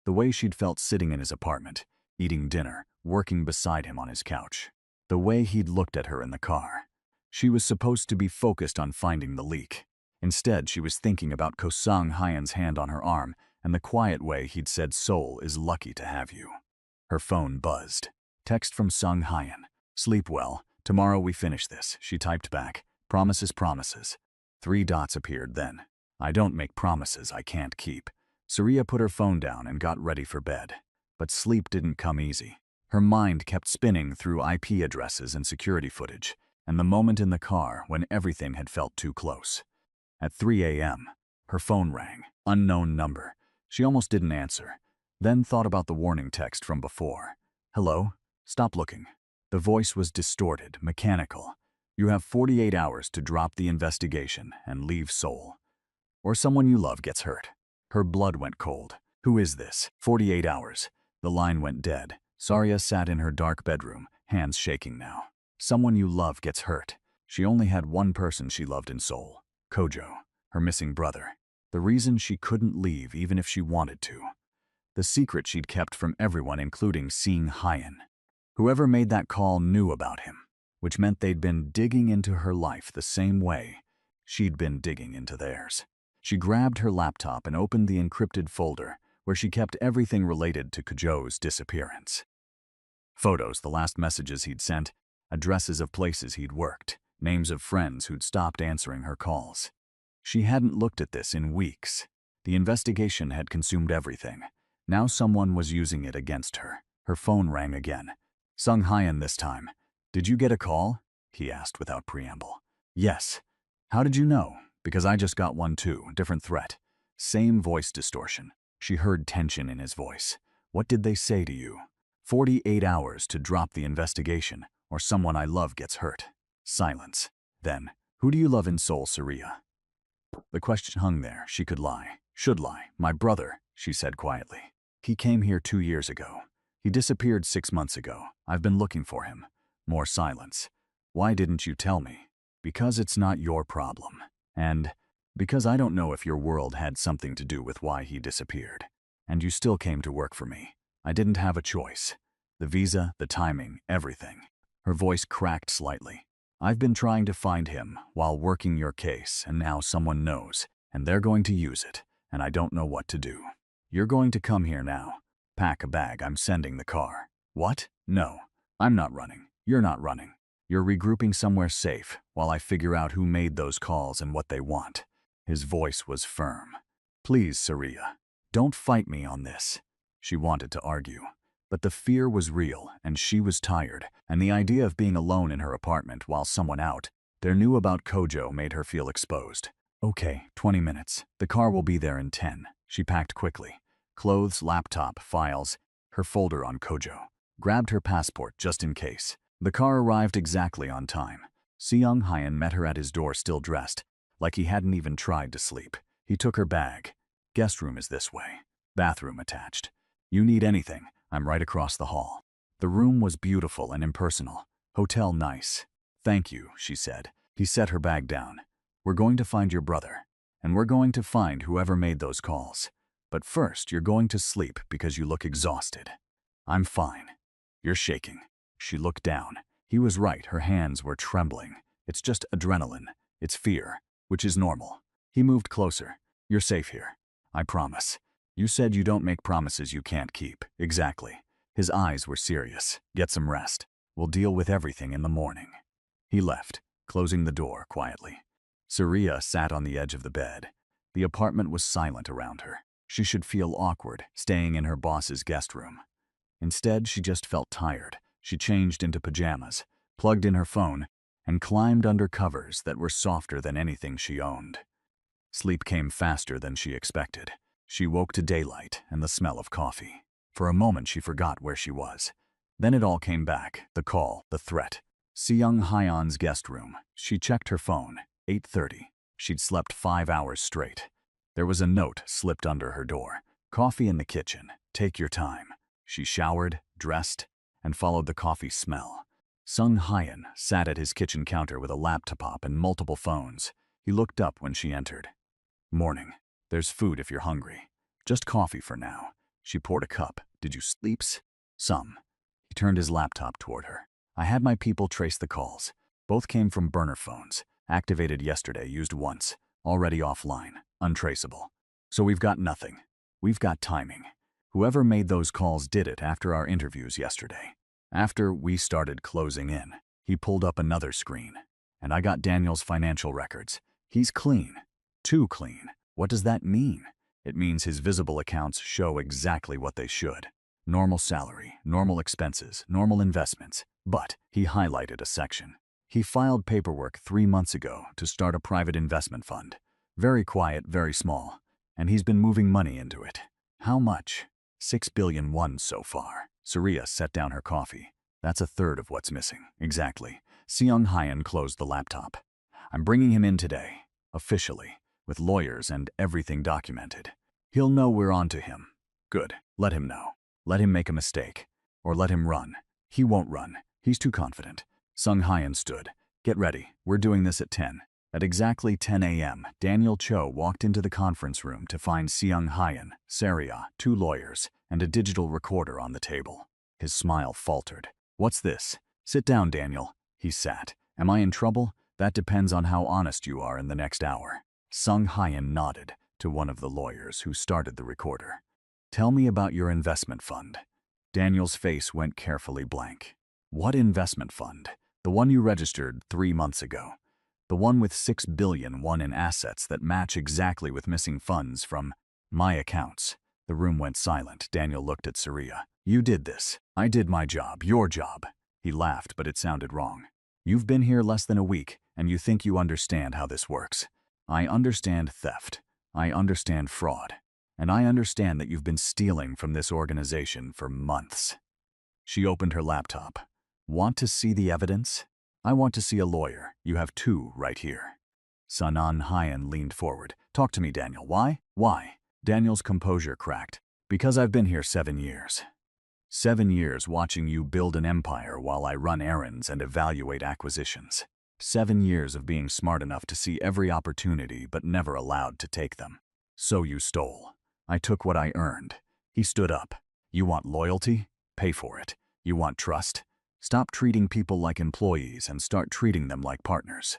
The way she'd felt sitting in his apartment, eating dinner, working beside him on his couch. The way he'd looked at her in the car. She was supposed to be focused on finding the leak. Instead, she was thinking about Sung Hyan's hand on her arm and the quiet way he'd said Seoul is lucky to have you. Her phone buzzed. Text from Sung Hyan. Sleep well. Tomorrow we finish this, she typed back. Promises, promises. 3 dots appeared then. I don't make promises I can't keep. Surya put her phone down and got ready for bed. But sleep didn't come easy. Her mind kept spinning through IP addresses and security footage, and the moment in the car when everything had felt too close. At 3 a.m., her phone rang. Unknown number. She almost didn't answer, then thought about the warning text from before. Hello? Stop looking. The voice was distorted, mechanical. You have 48 hours to drop the investigation and leave Seoul. Or someone you love gets hurt. Her blood went cold. Who is this? 48 hours. The line went dead. Surya sat in her dark bedroom, hands shaking now. Someone you love gets hurt. She only had one person she loved in Seoul. Kojo, her missing brother. The reason she couldn't leave even if she wanted to. The secret she'd kept from everyone, including Sung Hyan. Whoever made that call knew about him, which meant they'd been digging into her life the same way she'd been digging into theirs. She grabbed her laptop and opened the encrypted folder where she kept everything related to Kojo's disappearance. Photos, the last messages he'd sent, addresses of places he'd worked, names of friends who'd stopped answering her calls. She hadn't looked at this in weeks. The investigation had consumed everything. Now someone was using it against her. Her phone rang again. Sung Hyan this time. Did you get a call? He asked without preamble. Yes. How did you know? Because I just got one too. Different threat. Same voice distortion. She heard tension in his voice. What did they say to you? 48 hours to drop the investigation, or someone I love gets hurt. Silence. Then, who do you love in Seoul, Surya? The question hung there. She could lie. Should lie. My brother, she said quietly. He came here 2 years ago. He disappeared 6 months ago. I've been looking for him. More silence. Why didn't you tell me? Because it's not your problem. And because I don't know if your world had something to do with why he disappeared. And you still came to work for me. I didn't have a choice. The visa, the timing, everything. Her voice cracked slightly. I've been trying to find him while working your case, and now someone knows, and they're going to use it, and I don't know what to do. You're going to come here now. Pack a bag, I'm sending the car. What? No. I'm not running. You're not running. You're regrouping somewhere safe while I figure out who made those calls and what they want. His voice was firm. Please, Surya, don't fight me on this. She wanted to argue. But the fear was real, and she was tired, and the idea of being alone in her apartment while someone out there knew about Kojo made her feel exposed. Okay, 20 minutes. The car will be there in 10. She packed quickly. Clothes, laptop, files, her folder on Kojo. Grabbed her passport just in case. The car arrived exactly on time. Sung Hyan met her at his door still dressed, like he hadn't even tried to sleep. He took her bag. Guest room is this way. Bathroom attached. You need anything, I'm right across the hall. The room was beautiful and impersonal. Hotel nice. Thank you, she said. He set her bag down. We're going to find your brother, and we're going to find whoever made those calls. But first, you're going to sleep because you look exhausted. I'm fine. You're shaking. She looked down. He was right, her hands were trembling. It's just adrenaline. It's fear, which is normal. He moved closer. You're safe here. I promise. You said you don't make promises you can't keep. Exactly. His eyes were serious. Get some rest. We'll deal with everything in the morning. He left, closing the door quietly. Surya sat on the edge of the bed. The apartment was silent around her. She should feel awkward staying in her boss's guest room. Instead, she just felt tired. She changed into pajamas, plugged in her phone, and climbed under covers that were softer than anything she owned. Sleep came faster than she expected. She woke to daylight and the smell of coffee. For a moment, she forgot where she was. Then it all came back, the call, the threat. Seung Hyun's guest room. She checked her phone. 8:30. She'd slept 5 hours straight. There was a note slipped under her door. Coffee in the kitchen. Take your time. She showered, dressed, and followed the coffee smell. Seung Hyun sat at his kitchen counter with a laptop and multiple phones. He looked up when she entered. Morning. There's food if you're hungry. Just coffee for now. She poured a cup. Did you sleeps? Some. He turned his laptop toward her. I had my people trace the calls. Both came from burner phones. Activated yesterday, used once. Already offline. Untraceable. So we've got nothing. We've got timing. Whoever made those calls did it after our interviews yesterday. After we started closing in, he pulled up another screen. And I got Daniel's financial records. He's clean. Too clean. What does that mean? It means his visible accounts show exactly what they should. Normal salary, normal expenses, normal investments. But he highlighted a section. He filed paperwork 3 months ago to start a private investment fund. Very quiet, very small. And he's been moving money into it. How much? 6 billion won so far. Surya set down her coffee. That's a third of what's missing. Exactly. Seung Hyun closed the laptop. I'm bringing him in today. Officially. With lawyers and everything documented. He'll know we're on to him. Good. Let him know. Let him make a mistake. Or let him run. He won't run. He's too confident. Seung Hyun stood. Get ready. We're doing this at 10. At exactly 10 a.m., Daniel Cho walked into the conference room to find Seung Hyun, Saria, 2 lawyers, and a digital recorder on the table. His smile faltered. What's this? Sit down, Daniel. He sat. Am I in trouble? That depends on how honest you are in the next hour. Seung Hyun nodded to one of the lawyers who started the recorder. Tell me about your investment fund. Daniel's face went carefully blank. What investment fund? The one you registered 3 months ago. The one with 6 billion won in assets that match exactly with missing funds from my accounts. The room went silent. Daniel looked at Surya. You did this. I did my job. Your job. He laughed, but it sounded wrong. You've been here less than a week, and you think you understand how this works. I understand theft. I understand fraud. And I understand that you've been stealing from this organization for months. She opened her laptop. Want to see the evidence? I want to see a lawyer. You have 2 right here. Seung Hyun leaned forward. Talk to me, Daniel. Why? Why? Daniel's composure cracked. Because I've been here 7 years. 7 years watching you build an empire while I run errands and evaluate acquisitions. 7 years of being smart enough to see every opportunity but never allowed to take them. So you stole. I took what I earned. He stood up. You want loyalty? Pay for it. You want trust? Stop treating people like employees and start treating them like partners.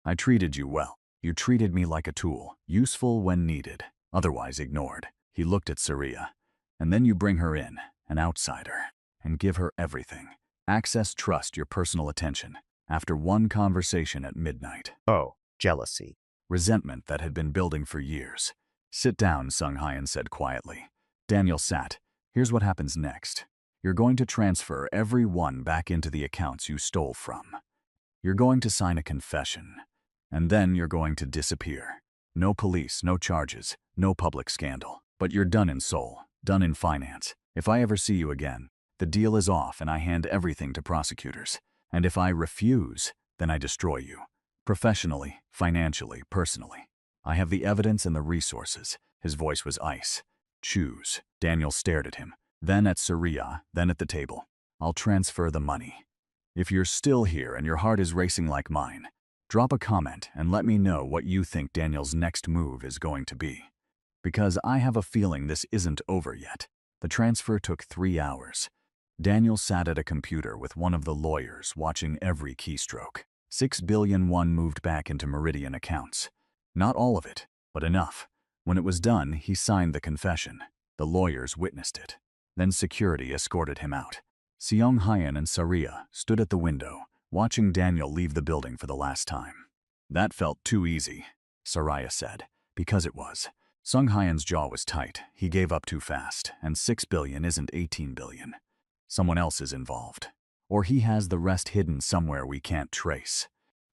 I treated you well. You treated me like a tool, useful when needed, otherwise ignored. He looked at Surya. And then you bring her in, an outsider, and give her everything. Access, trust, your personal attention. After one conversation at midnight. Oh, jealousy. Resentment that had been building for years. Sit down, Seung Hyun said quietly. Daniel sat. Here's what happens next. You're going to transfer every one back into the accounts you stole from. You're going to sign a confession. And then you're going to disappear. No police, no charges, no public scandal. But you're done in Seoul, done in finance. If I ever see you again, the deal is off and I hand everything to prosecutors. And if I refuse, then I destroy you. Professionally, financially, personally. I have the evidence and the resources. His voice was ice. Choose. Daniel stared at him. Then at Surya, then at the table. I'll transfer the money. If you're still here and your heart is racing like mine, drop a comment and let me know what you think Daniel's next move is going to be. Because I have a feeling this isn't over yet. The transfer took 3 hours. Daniel sat at a computer with one of the lawyers watching every keystroke. 6 billion won moved back into Meridian accounts. Not all of it, but enough. When it was done, he signed the confession. The lawyers witnessed it. Then security escorted him out. Seung Hyun and Surya stood at the window, watching Daniel leave the building for the last time. That felt too easy, Surya said. Because it was. Sung Hyan's jaw was tight. He gave up too fast, and 6 billion isn't 18 billion. Someone else is involved. Or he has the rest hidden somewhere we can't trace.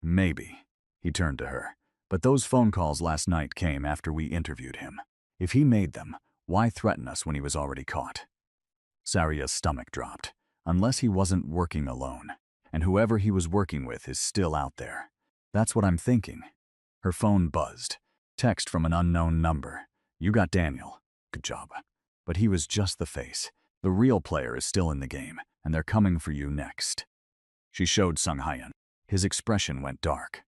Maybe. He turned to her. But those phone calls last night came after we interviewed him. If he made them, why threaten us when he was already caught? Saria's stomach dropped. Unless he wasn't working alone. And whoever he was working with is still out there. That's what I'm thinking. Her phone buzzed. Text from an unknown number. You got Daniel. Good job. But he was just the face. The real player is still in the game, and they're coming for you next. She showed Sung Hyan. His expression went dark.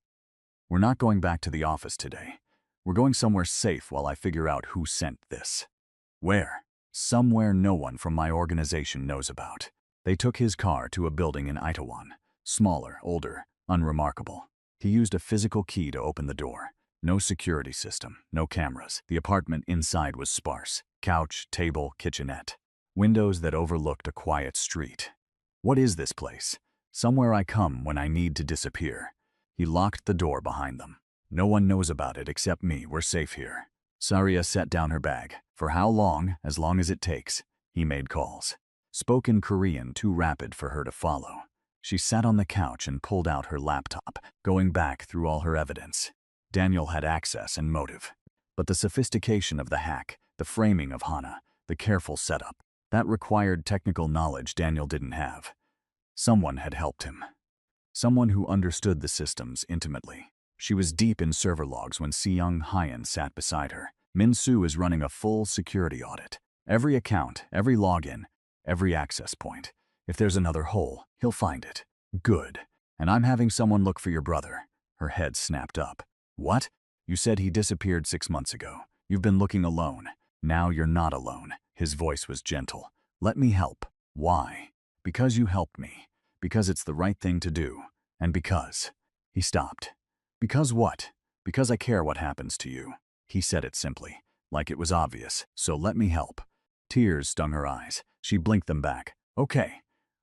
We're not going back to the office today. We're going somewhere safe while I figure out who sent this. Where? Somewhere no one from my organization knows about. They took his car to a building in Itaewon. Smaller, older, unremarkable. He used a physical key to open the door. No security system, no cameras. The apartment inside was sparse. Couch, table, kitchenette. Windows that overlooked a quiet street. What is this place? Somewhere I come when I need to disappear. He locked the door behind them. No one knows about it except me. We're safe here. Saria set down her bag. For how long? As long as it takes. He made calls. Spoke in Korean too rapid for her to follow. She sat on the couch and pulled out her laptop, going back through all her evidence. Daniel had access and motive. But the sophistication of the hack, the framing of Hana, the careful setup, that required technical knowledge Daniel didn't have. Someone had helped him. Someone who understood the systems intimately. She was deep in server logs when Seung Hyan sat beside her. Min Soo is running a full security audit. Every account, every login, every access point. If there's another hole, he'll find it. Good. And I'm having someone look for your brother. Her head snapped up. What? You said he disappeared 6 months ago. You've been looking alone. Now you're not alone. His voice was gentle. Let me help. Why? Because you helped me. Because it's the right thing to do. And because. He stopped. Because what? Because I care what happens to you. He said it simply, like it was obvious. So let me help. Tears stung her eyes. She blinked them back. Okay.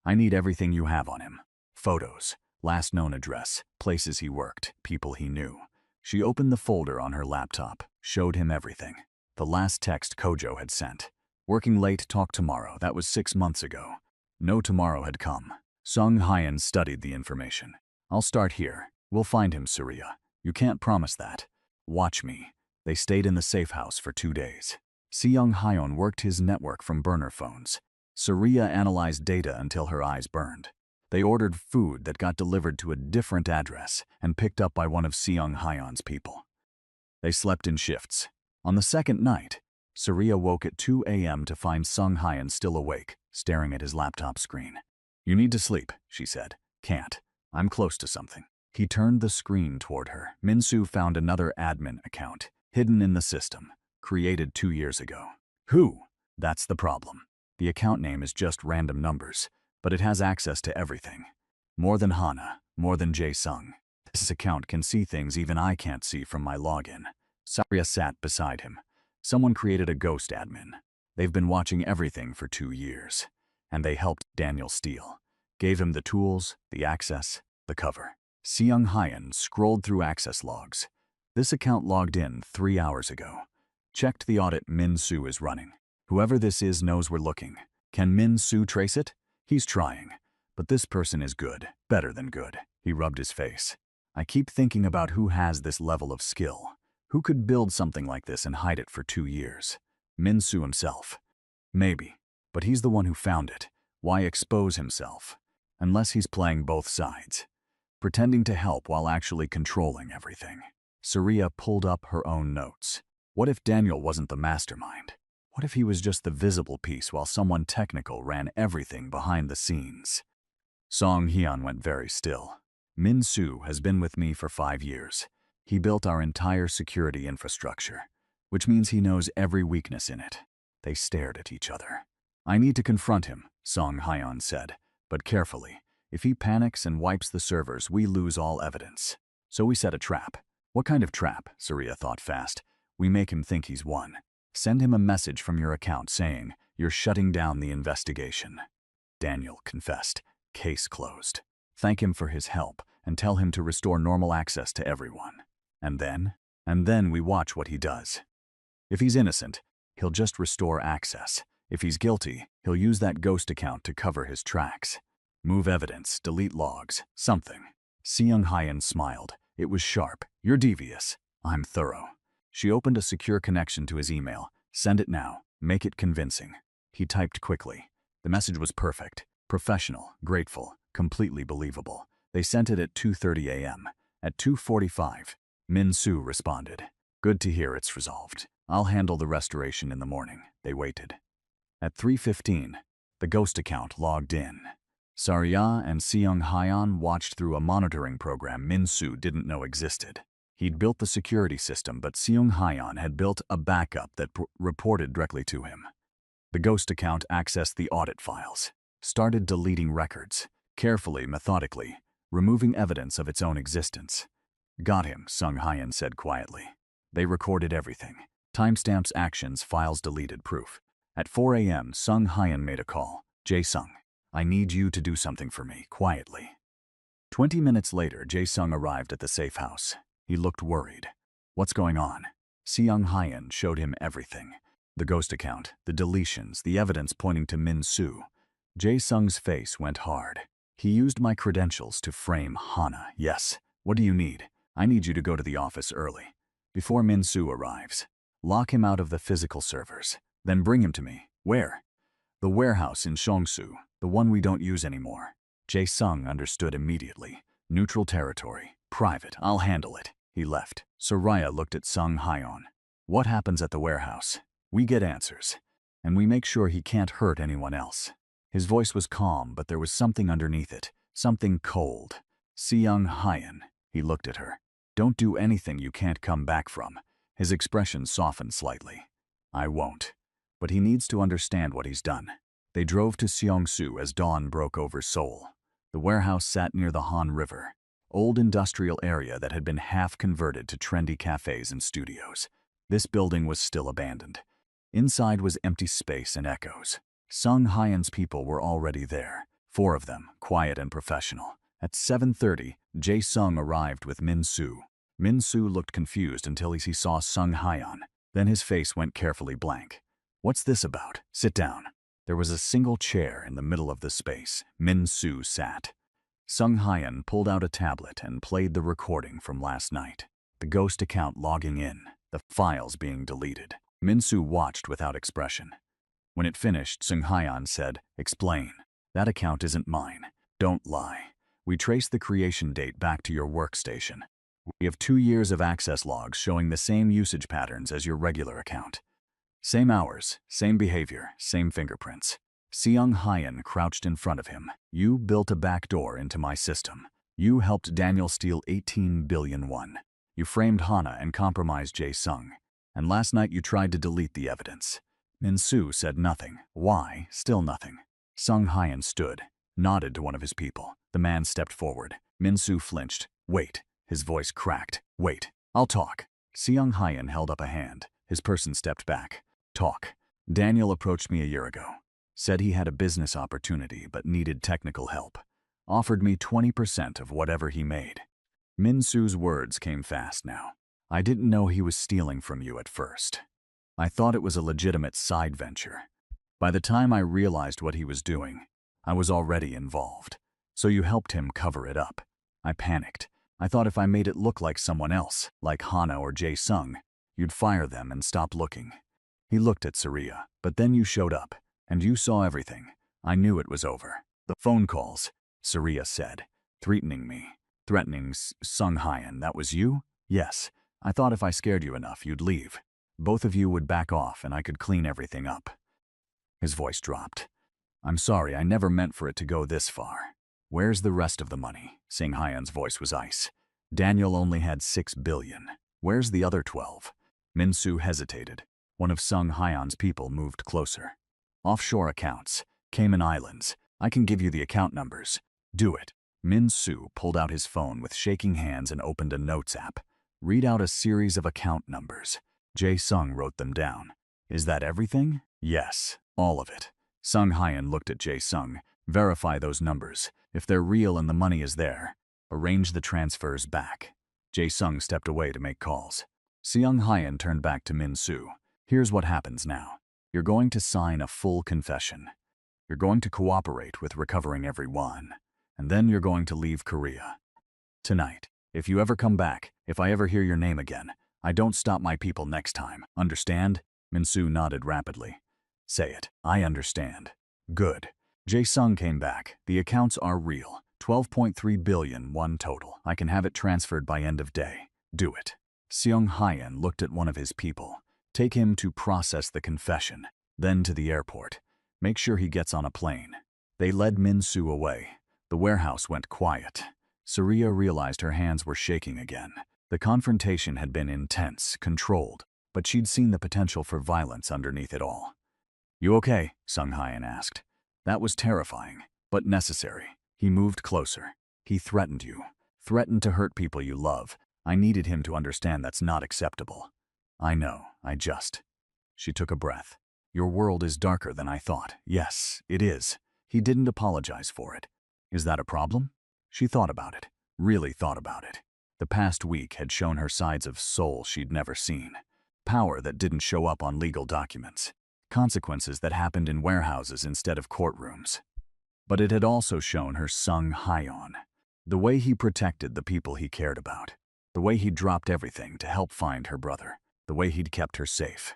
I need everything you have on him. Photos, last known address, places he worked, people he knew. She opened the folder on her laptop, showed him everything. The last text Kojo had sent. Working late, talk tomorrow. That was 6 months ago. No tomorrow had come. Sung Hyan studied the information. I'll start here. We'll find him, Surya. You can't promise that. Watch me. They stayed in the safe house for 2 days. Seung Hyan worked his network from burner phones. Surya analyzed data until her eyes burned. They ordered food that got delivered to a different address and picked up by one of Seung Hyan's people. They slept in shifts. On the second night, Surya woke at 2 a.m. to find Sung Hyan still awake, staring at his laptop screen. You need to sleep, she said. Can't. I'm close to something. He turned the screen toward her. Min Soo found another admin account, hidden in the system, created 2 years ago. Who? That's the problem. The account name is just random numbers, but it has access to everything. More than Hana, more than Jae-sung. This account can see things even I can't see from my login. Saria sat beside him. Someone created a ghost admin. They've been watching everything for 2 years. And they helped Daniel steal. Gave him the tools, the access, the cover. Seung Hyan scrolled through access logs. This account logged in 3 hours ago. Checked the audit Min Soo is running. Whoever this is knows we're looking. Can Min Soo trace it? He's trying. But this person is good, better than good. He rubbed his face. I keep thinking about who has this level of skill. Who could build something like this and hide it for 2 years? Min Soo himself. Maybe. But he's the one who found it. Why expose himself? Unless he's playing both sides. Pretending to help while actually controlling everything. Surya pulled up her own notes. What if Daniel wasn't the mastermind? What if he was just the visible piece while someone technical ran everything behind the scenes? Song Hyan went very still. Min Soo has been with me for 5 years. He built our entire security infrastructure, which means he knows every weakness in it. They stared at each other. I need to confront him, Song Hyan said, but carefully. If he panics and wipes the servers, we lose all evidence. So we set a trap. What kind of trap? Surya thought fast. We make him think he's won. Send him a message from your account saying, you're shutting down the investigation. Daniel confessed. Case closed. Thank him for his help and tell him to restore normal access to everyone. And then we watch what he does. If he's innocent, he'll just restore access. If he's guilty, he'll use that ghost account to cover his tracks. Move evidence, delete logs, something. Seung Hyan smiled. It was sharp. You're devious. I'm thorough. She opened a secure connection to his email. Send it now. Make it convincing. He typed quickly. The message was perfect. Professional, grateful, completely believable. They sent it at 2:30 a.m. At 2:45, Min Soo responded. Good to hear it's resolved. I'll handle the restoration in the morning. They waited. At 3:15, the ghost account logged in. Sarya and Seung Hyan watched through a monitoring program Min Soo didn't know existed. He'd built the security system, but Seung Hyan had built a backup that reported directly to him. The ghost account accessed the audit files, started deleting records, carefully, methodically, removing evidence of its own existence. Got him, Seung Hyan said quietly. They recorded everything. Timestamps, actions, files deleted, proof. At 4 a.m., Seung Hyan made a call. Jae-sung, I need you to do something for me, quietly. 20 minutes later, Jae-sung arrived at the safe house. He looked worried. What's going on? Seung Hyan showed him everything. The ghost account, the deletions, the evidence pointing to Min Soo. Jae-sung's face went hard. He used my credentials to frame Hana. Yes. What do you need? I need you to go to the office early, before Min Soo arrives. Lock him out of the physical servers. Then bring him to me. Where? The warehouse in Seongsu, the one we don't use anymore. Jae-sung understood immediately. Neutral territory. Private. I'll handle it. He left. Soraya looked at Seung Hyan. What happens at the warehouse? We get answers. And we make sure he can't hurt anyone else. His voice was calm, but there was something underneath it. Something cold. Seung Hyan. He looked at her. Don't do anything you can't come back from. His expression softened slightly. I won't. But he needs to understand what he's done. They drove to Seongsu as dawn broke over Seoul. The warehouse sat near the Han River, old industrial area that had been half converted to trendy cafes and studios. This building was still abandoned. Inside was empty space and echoes. Seung Hyan's people were already there, 4 of them, quiet and professional. At 7:30, Jae-sung arrived with Min Soo. Min Soo looked confused until he saw Seung Hyan. Then his face went carefully blank. What's this about? Sit down. There was a single chair in the middle of the space. Min Soo sat. Seung Hyan pulled out a tablet and played the recording from last night. The ghost account logging in, the files being deleted. Min Soo watched without expression. When it finished, Seung Hyan said, Explain. That account isn't mine. Don't lie. We traced the creation date back to your workstation. We have 2 years of access logs showing the same usage patterns as your regular account. Same hours, same behavior, same fingerprints. Seung Hyan crouched in front of him. You built a backdoor into my system. You helped Daniel steal 18 billion won. You framed Hana and compromised Jae-sung. And last night you tried to delete the evidence. Min Soo said nothing. Why? Still nothing. Seung Hyan stood, nodded to one of his people. The man stepped forward. Min Soo flinched. Wait. His voice cracked. Wait. I'll talk. Seung Hyan held up a hand. His person stepped back. Talk. Daniel approached me a year ago. Said he had a business opportunity but needed technical help. Offered me 20% of whatever he made. Min Soo's words came fast now. I didn't know he was stealing from you at first. I thought it was a legitimate side venture. By the time I realized what he was doing, I was already involved. So you helped him cover it up. I panicked. I thought if I made it look like someone else, like Hana or Jae-sung, you'd fire them and stop looking. He looked at Surya, but then you showed up, and you saw everything. I knew it was over. The phone calls, Surya said, threatening me. Threatening Seung Hyan, that was you? Yes. I thought if I scared you enough, you'd leave. Both of you would back off and I could clean everything up. His voice dropped. I'm sorry, I never meant for it to go this far. Where's the rest of the money? Seung Hyan's voice was ice. Daniel only had 6 billion. Where's the other 12? Min Soo hesitated. One of Seung Hyan's people moved closer. Offshore accounts. Cayman Islands. I can give you the account numbers. Do it. Min Soo pulled out his phone with shaking hands and opened a notes app. Read out a series of account numbers. Jae-sung wrote them down. Is that everything? Yes, all of it. Seung Hyan looked at Jae-sung. Verify those numbers. If they're real and the money is there, arrange the transfers back. Jae-sung stepped away to make calls. Seung Hyan turned back to Min Soo. Here's what happens now. You're going to sign a full confession. You're going to cooperate with recovering everyone. And then you're going to leave Korea. Tonight. If you ever come back, if I ever hear your name again, I don't stop my people next time. Understand? Min-soo nodded rapidly. Say it. I understand. Good. Jae-sung came back. The accounts are real. 12.3 billion won total. I can have it transferred by end of day. Do it. Seong Hyan looked at one of his people. Take him to process the confession. Then to the airport. Make sure he gets on a plane. They led Min-soo away. The warehouse went quiet. Surya realized her hands were shaking again. The confrontation had been intense, controlled, but she'd seen the potential for violence underneath it all. You okay? Sung Hyan asked. That was terrifying, but necessary. He moved closer. He threatened you. Threatened to hurt people you love. I needed him to understand that's not acceptable. I know, She took a breath. Your world is darker than I thought. Yes, it is. He didn't apologize for it. Is that a problem? She thought about it. Really thought about it. The past week had shown her sides of soul she'd never seen. Power that didn't show up on legal documents. Consequences that happened in warehouses instead of courtrooms. But it had also shown her Sung Hyan. The way he protected the people he cared about. The way he'd dropped everything to help find her brother. The way he'd kept her safe.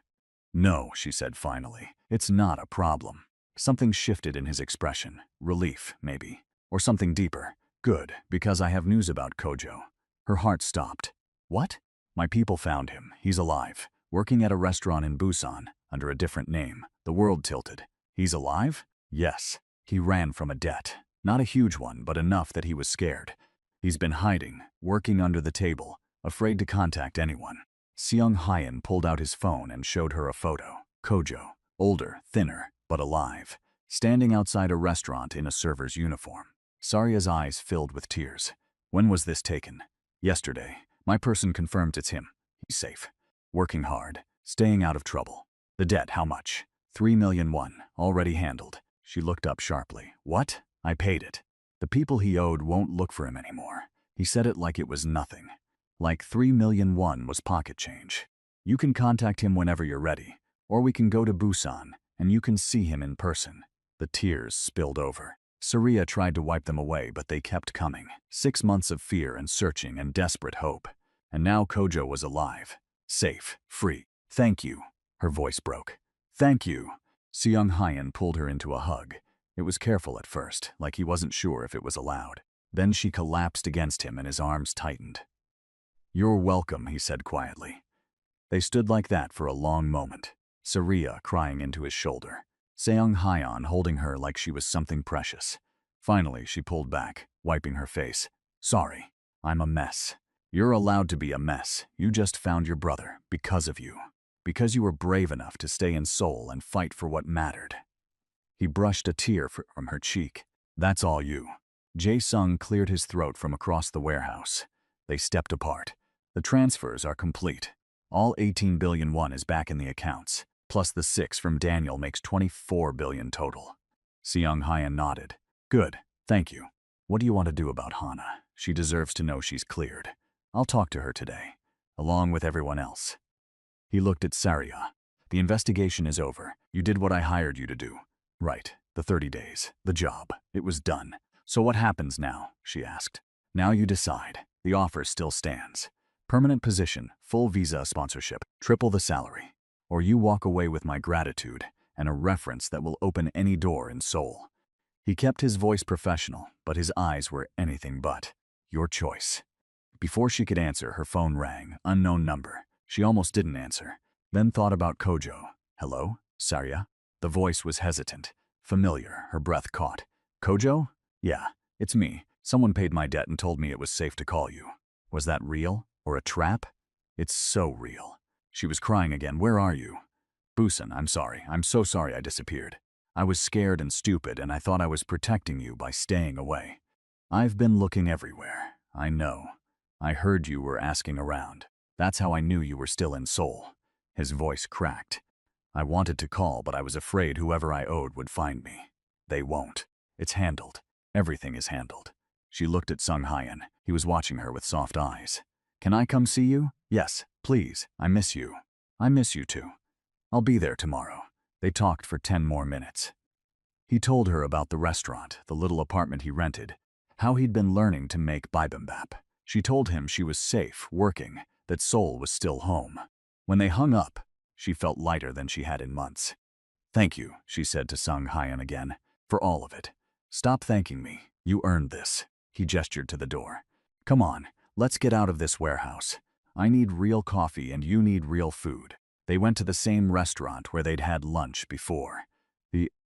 No, she said finally. It's not a problem. Something shifted in his expression. Relief, maybe. Or something deeper. Good, because I have news about Kojo. Her heart stopped. What? My people found him. He's alive. Working at a restaurant in Busan, under a different name. The world tilted. He's alive? Yes. He ran from a debt. Not a huge one, but enough that he was scared. He's been hiding, working under the table, afraid to contact anyone. Seong Hyan pulled out his phone and showed her a photo. Kojo, older, thinner, but alive, standing outside a restaurant in a server's uniform. Sarya's eyes filled with tears. When was this taken? Yesterday. My person confirmed it's him. He's safe. Working hard. Staying out of trouble. The debt, how much? 3 million won. Already handled. She looked up sharply. What? I paid it. The people he owed won't look for him anymore. He said it like it was nothing. Like 3 million won was pocket change. You can contact him whenever you're ready. Or we can go to Busan, and you can see him in person. The tears spilled over. Surya tried to wipe them away, but they kept coming. 6 months of fear and searching and desperate hope. And now Kojo was alive. Safe. Free. Thank you. Her voice broke. Thank you. Seong Hyan pulled her into a hug. It was careful at first, like he wasn't sure if it was allowed. Then she collapsed against him and his arms tightened. You're welcome, he said quietly. They stood like that for a long moment. Surya crying into his shoulder. Seong Hyan holding her like she was something precious. Finally, she pulled back, wiping her face. Sorry, I'm a mess. You're allowed to be a mess. You just found your brother, because of you. Because you were brave enough to stay in Seoul and fight for what mattered. He brushed a tear from her cheek. That's all you. Jae-sung cleared his throat from across the warehouse. They stepped apart. The transfers are complete. All 18 billion won is back in the accounts. Plus the 6 from Daniel makes 24 billion total. Seong Hyan nodded. Good, thank you. What do you want to do about Hana? She deserves to know she's cleared. I'll talk to her today, along with everyone else. He looked at Sarya. The investigation is over. You did what I hired you to do. Right, the 30 days, the job. It was done. So what happens now? She asked. Now you decide. The offer still stands. Permanent position, full visa sponsorship, triple the salary. Or you walk away with my gratitude and a reference that will open any door in Seoul. He kept his voice professional, but his eyes were anything but. Your choice. Before she could answer, her phone rang. Unknown number. She almost didn't answer. Then thought about Kojo. Hello? Sarya? The voice was hesitant. Familiar, her breath caught. Kojo? Yeah, it's me. Someone paid my debt and told me it was safe to call you. Was that real? Or a trap? It's so real. She was crying again. Where are you? Busan, I'm sorry. I'm so sorry I disappeared. I was scared and stupid, and I thought I was protecting you by staying away. I've been looking everywhere. I know. I heard you were asking around. That's how I knew you were still in Seoul. His voice cracked. I wanted to call, but I was afraid whoever I owed would find me. They won't. It's handled. Everything is handled. She looked at Sung Hyan. He was watching her with soft eyes. Can I come see you? Yes, please. I miss you. I miss you too. I'll be there tomorrow. They talked for 10 more minutes. He told her about the restaurant, the little apartment he rented, how he'd been learning to make bibimbap. She told him she was safe, working, that Seoul was still home. When they hung up, she felt lighter than she had in months. Thank you, she said to Sung Hyun again, for all of it. Stop thanking me. You earned this. He gestured to the door. Come on, let's get out of this warehouse. I need real coffee and you need real food. They went to the same restaurant where they'd had lunch before.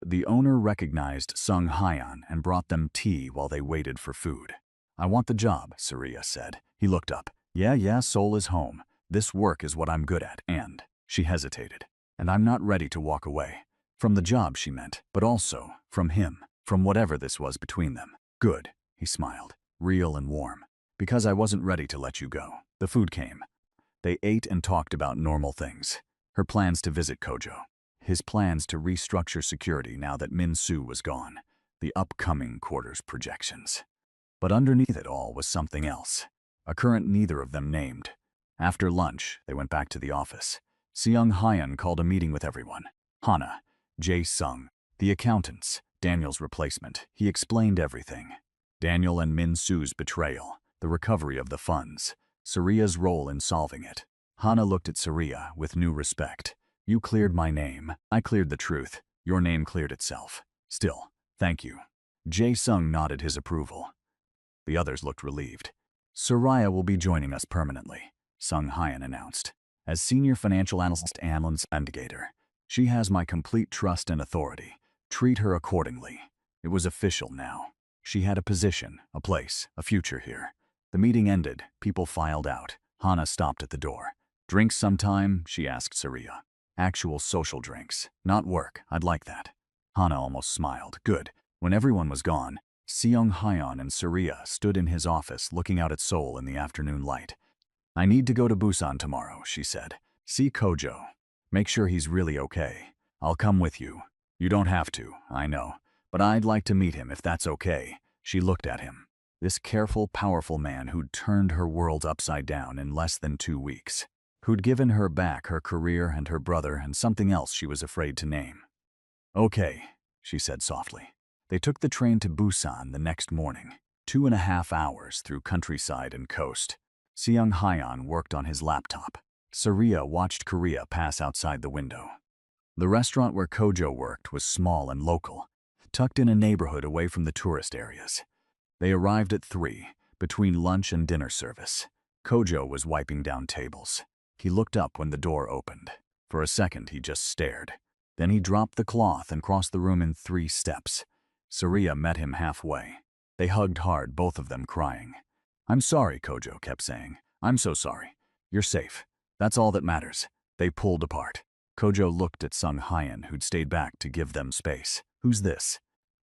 The owner recognized Sung Hyun and brought them tea while they waited for food. I want the job, Surya said. He looked up. Yeah, Seoul is home. This work is what I'm good at, and she hesitated. And I'm not ready to walk away. From the job, she meant, but also from him, from whatever this was between them. Good, he smiled, real and warm. Because I wasn't ready to let you go. The food came. They ate and talked about normal things. Her plans to visit Kojo. His plans to restructure security now that Min Soo was gone. The upcoming quarter's projections. But underneath it all was something else. A current neither of them named. After lunch, they went back to the office. Seung Hyun called a meeting with everyone. Hana, Jae Sung, the accountants, Daniel's replacement. He explained everything. Daniel and Min Soo's betrayal, the recovery of the funds, Surya's role in solving it. Hana looked at Surya with new respect. You cleared my name. I cleared the truth. Your name cleared itself. Still, thank you. Jae Sung nodded his approval. The others looked relieved. Surya will be joining us permanently, Sung Hyun announced. As senior financial analyst and investigator, she has my complete trust and authority. Treat her accordingly. It was official now. She had a position, a place, a future here. The meeting ended. People filed out. Hana stopped at the door. Drinks sometime? She asked Surya. Actual social drinks. Not work. I'd like that. Hana almost smiled. Good. When everyone was gone, Seung Hyun and Surya stood in his office looking out at Seoul in the afternoon light. I need to go to Busan tomorrow, she said. See Kojo. Make sure he's really okay. I'll come with you. You don't have to, I know. But I'd like to meet him if that's okay. She looked at him. This careful, powerful man who'd turned her world upside down in less than 2 weeks. Who'd given her back her career and her brother and something else she was afraid to name. Okay, she said softly. They took the train to Busan the next morning, 2.5 hours through countryside and coast. Seung Hyun worked on his laptop. Surya watched Korea pass outside the window. The restaurant where Kojo worked was small and local, tucked in a neighborhood away from the tourist areas. They arrived at 3, between lunch and dinner service. Kojo was wiping down tables. He looked up when the door opened. For a second, he just stared. Then he dropped the cloth and crossed the room in 3 steps. Surya met him halfway. They hugged hard, both of them crying. I'm sorry, Kojo kept saying. I'm so sorry. You're safe. That's all that matters. They pulled apart. Kojo looked at Sung Hyun, who'd stayed back to give them space. Who's this?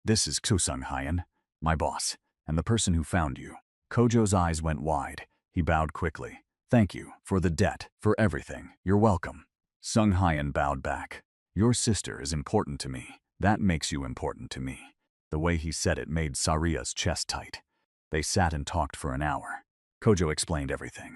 This is Sung Hyun, my boss, and the person who found you. Kojo's eyes went wide. He bowed quickly. Thank you, for the debt, for everything. You're welcome. Sung Hyun bowed back. Your sister is important to me. That makes you important to me. The way he said it made Surya's chest tight. They sat and talked for an hour. Kojo explained everything.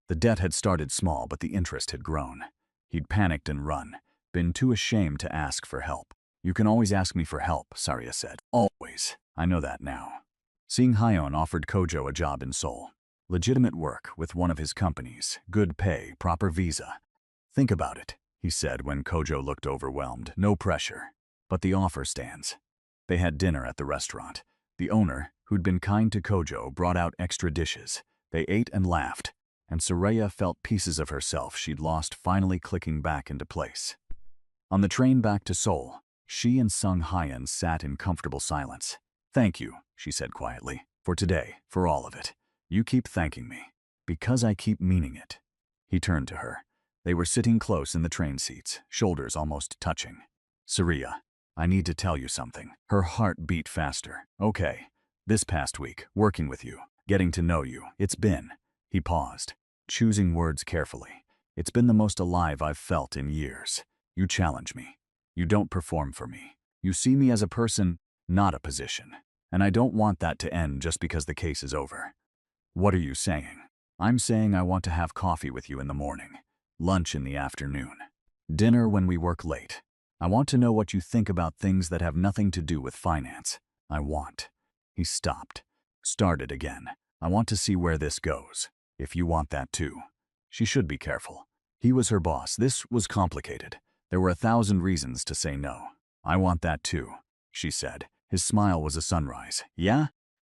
The debt had started small, but the interest had grown. He'd panicked and run, been too ashamed to ask for help. You can always ask me for help, Surya said. Always. I know that now. Seung Hyun offered Kojo a job in Seoul. Legitimate work with one of his companies, good pay, proper visa. Think about it, he said when Kojo looked overwhelmed. No pressure. But the offer stands. They had dinner at the restaurant. The owner, who'd been kind to Kojo, brought out extra dishes. They ate and laughed, and Surya felt pieces of herself she'd lost finally clicking back into place. On the train back to Seoul, she and Sung Hyun sat in comfortable silence. Thank you, she said quietly, for today, for all of it. You keep thanking me, because I keep meaning it. He turned to her. They were sitting close in the train seats, shoulders almost touching. Surya, I need to tell you something. Her heart beat faster. Okay, this past week, working with you, getting to know you, it's been. He paused, choosing words carefully. It's been the most alive I've felt in years. You challenge me. You don't perform for me. You see me as a person, not a position. And I don't want that to end just because the case is over. What are you saying? I'm saying I want to have coffee with you in the morning, lunch in the afternoon. Dinner when we work late. I want to know what you think about things that have nothing to do with finance. I want. He stopped. Started again. I want to see where this goes. If you want that too. She should be careful. He was her boss. This was complicated. There were 1,000 reasons to say no. I want that too, she said. His smile was a sunrise. Yeah?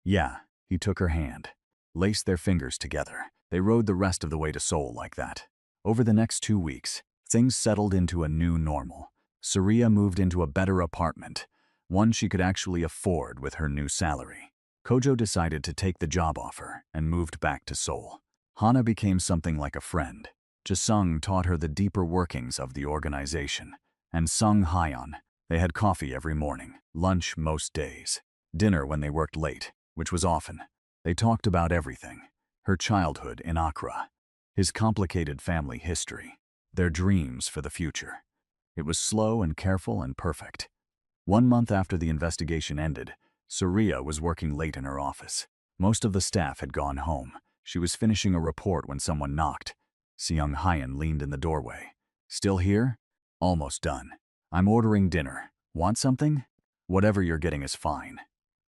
Yeah. He took her hand. Laced their fingers together. They rode the rest of the way to Seoul like that. Over the next 2 weeks, things settled into a new normal. Surya moved into a better apartment, one she could actually afford with her new salary. Kojo decided to take the job offer and moved back to Seoul. Hana became something like a friend. Jasung taught her the deeper workings of the organization. And Sung Hyeon, they had coffee every morning, lunch most days, dinner when they worked late, which was often. They talked about everything. Her childhood in Accra, his complicated family history, their dreams for the future. It was slow and careful and perfect. 1 month after the investigation ended, Surya was working late in her office. Most of the staff had gone home. She was finishing a report when someone knocked. Seung Hyeon leaned in the doorway. Still here? Almost done. I'm ordering dinner. Want something? Whatever you're getting is fine.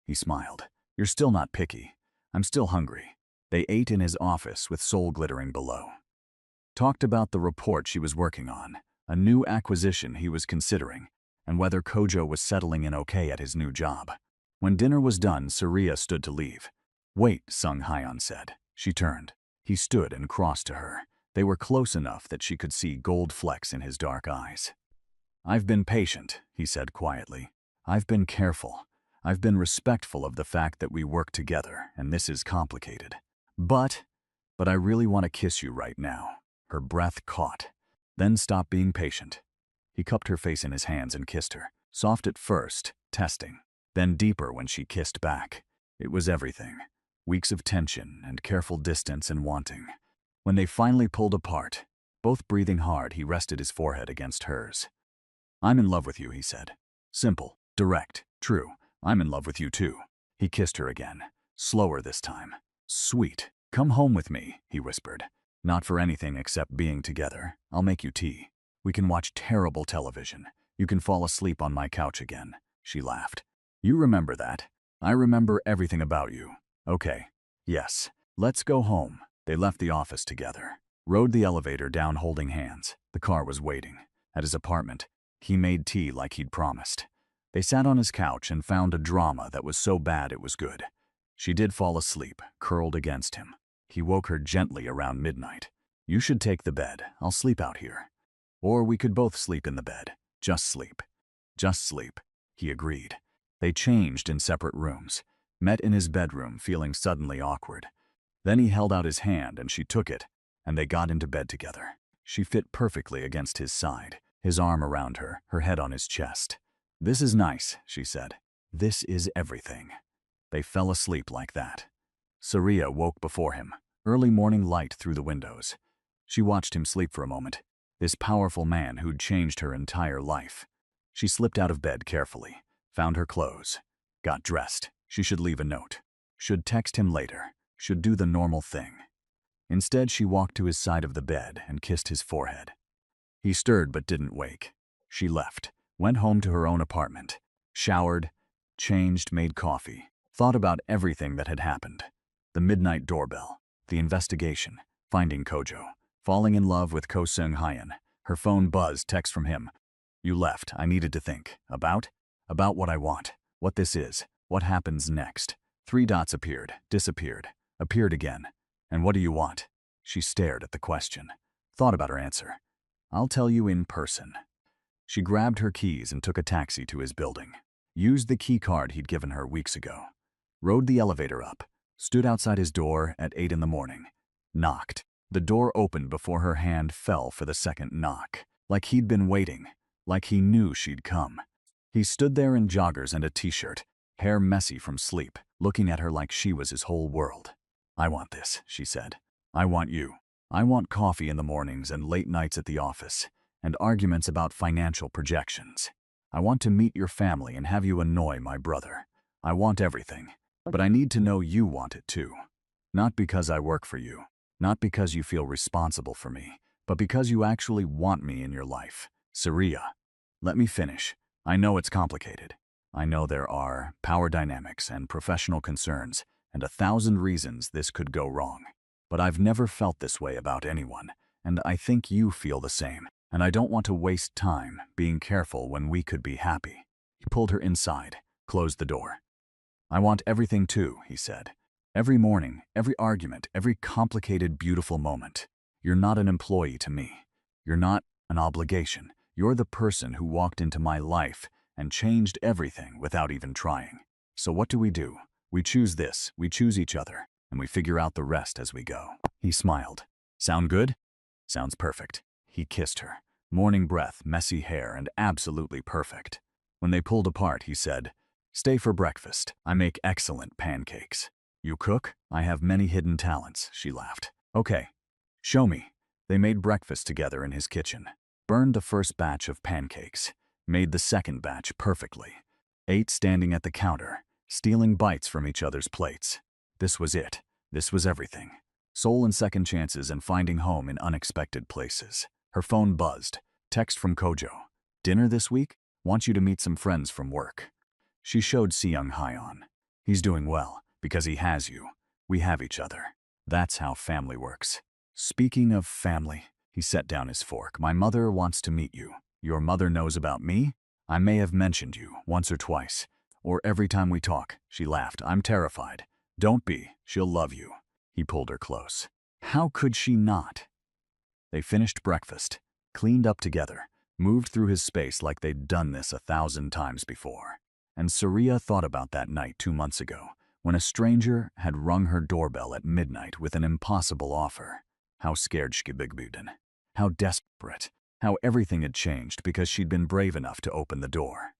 He smiled. You're still not picky. I'm still hungry. They ate in his office with Seoul glittering below. Talked about the report she was working on, a new acquisition he was considering, and whether Kojo was settling in okay at his new job. When dinner was done, Surya stood to leave. Wait, Sung Hyeon said. She turned. He stood and crossed to her. They were close enough that she could see gold flecks in his dark eyes. I've been patient, he said quietly. I've been careful. I've been respectful of the fact that we work together, and this is complicated. But I really want to kiss you right now. Her breath caught, then stopped being patient. He cupped her face in his hands and kissed her, soft at first, testing, then deeper when she kissed back. It was everything. Weeks of tension and careful distance and wanting. When they finally pulled apart, both breathing hard, he rested his forehead against hers. I'm in love with you, he said. Simple, direct, true. I'm in love with you too. He kissed her again, slower this time. Sweet. Come home with me, he whispered. Not for anything except being together. I'll make you tea. We can watch terrible television. You can fall asleep on my couch again. She laughed. You remember that. I remember everything about you. Okay. Yes. Let's go home. They left the office together. Rode the elevator down holding hands. The car was waiting. At his apartment, he made tea like he'd promised. They sat on his couch and found a drama that was so bad it was good. She did fall asleep, curled against him. He woke her gently around midnight. You should take the bed. I'll sleep out here. Or we could both sleep in the bed. Just sleep. Just sleep. He agreed. They changed in separate rooms, met in his bedroom feeling suddenly awkward. Then he held out his hand and she took it, and they got into bed together. She fit perfectly against his side, his arm around her, her head on his chest. This is nice, she said. This is everything. They fell asleep like that. Surya woke before him, early morning light through the windows. She watched him sleep for a moment, this powerful man who'd changed her entire life. She slipped out of bed carefully, found her clothes, got dressed. She should leave a note, should text him later, should do the normal thing. Instead, she walked to his side of the bed and kissed his forehead. He stirred but didn't wake. She left, went home to her own apartment, showered, changed, made coffee, thought about everything that had happened. The midnight doorbell, the investigation, finding Kojo, falling in love with Ko Seung Hyeon. Her phone buzzed, text from him. You left. I needed to think. About what I want, what this is, what happens next. 3 dots appeared, disappeared, appeared again. And what do you want? She stared at the question, thought about her answer. I'll tell you in person. She grabbed her keys and took a taxi to his building. Used the key card he'd given her weeks ago. Rode the elevator up. Stood outside his door at 8 in the morning. Knocked. The door opened before her hand fell for the second knock. Like he'd been waiting. Like he knew she'd come. He stood there in joggers and a t-shirt, hair messy from sleep, looking at her like she was his whole world. I want this, she said. I want you. I want coffee in the mornings and late nights at the office, and arguments about financial projections. I want to meet your family and have you annoy my brother. I want everything. But I need to know you want it too. Not because I work for you, not because you feel responsible for me, but because you actually want me in your life. Saria, let me finish. I know it's complicated. I know there are power dynamics and professional concerns and 1,000 reasons this could go wrong. But I've never felt this way about anyone, and I think you feel the same. And I don't want to waste time being careful when we could be happy. He pulled her inside, closed the door. I want everything too, he said. Every morning, every argument, every complicated, beautiful moment. You're not an employee to me. You're not an obligation. You're the person who walked into my life and changed everything without even trying. So what do? We choose this, we choose each other, and we figure out the rest as we go. He smiled. Sound good? Sounds perfect. He kissed her. Morning breath, messy hair, and absolutely perfect. When they pulled apart, he said, "Stay for breakfast. I make excellent pancakes." "You cook?" "I have many hidden talents," she laughed. "Okay, show me." They made breakfast together in his kitchen. Burned the first batch of pancakes. Made the second batch perfectly. Ate standing at the counter, stealing bites from each other's plates. This was it. This was everything. Soul and second chances and finding home in unexpected places. Her phone buzzed. Text from Kojo. "Dinner this week? Want you to meet some friends from work." She showed Seung Hyeon. "He's doing well, because he has you. We have each other. That's how family works." "Speaking of family," he set down his fork, "my mother wants to meet you." "Your mother knows about me?" "I may have mentioned you once or twice, or every time we talk." She laughed. "I'm terrified." "Don't be. She'll love you." He pulled her close. How could she not? They finished breakfast, cleaned up together, moved through his space like they'd done this 1,000 times before. And Saria thought about that night 2 months ago, when a stranger had rung her doorbell at midnight with an impossible offer. How scared she'd been, how desperate, how everything had changed because she'd been brave enough to open the door.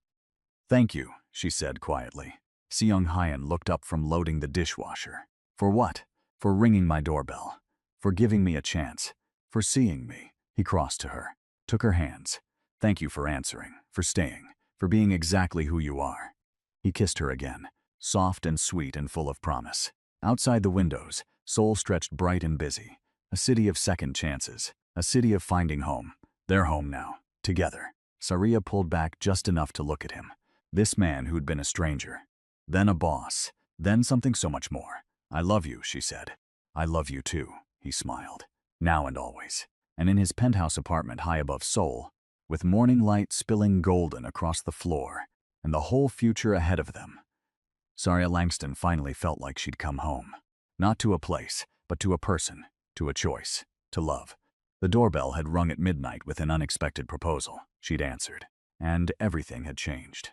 "Thank you," she said quietly. Seung Hyeon looked up from loading the dishwasher. "For what?" "For ringing my doorbell. For giving me a chance. For seeing me." He crossed to her, took her hands. "Thank you for answering, for staying, for being exactly who you are." He kissed her again, soft and sweet and full of promise. Outside the windows, Seoul stretched bright and busy. A city of second chances, a city of finding home. Their home now, together. Saria pulled back just enough to look at him. This man who'd been a stranger, then a boss, then something so much more. "I love you," she said. "I love you too," he smiled. Now and always. And in his penthouse apartment high above Seoul, with morning light spilling golden across the floor, and the whole future ahead of them, Saria Langston finally felt like she'd come home. Not to a place, but to a person, to a choice, to love. The doorbell had rung at midnight with an unexpected proposal. She'd answered, and everything had changed.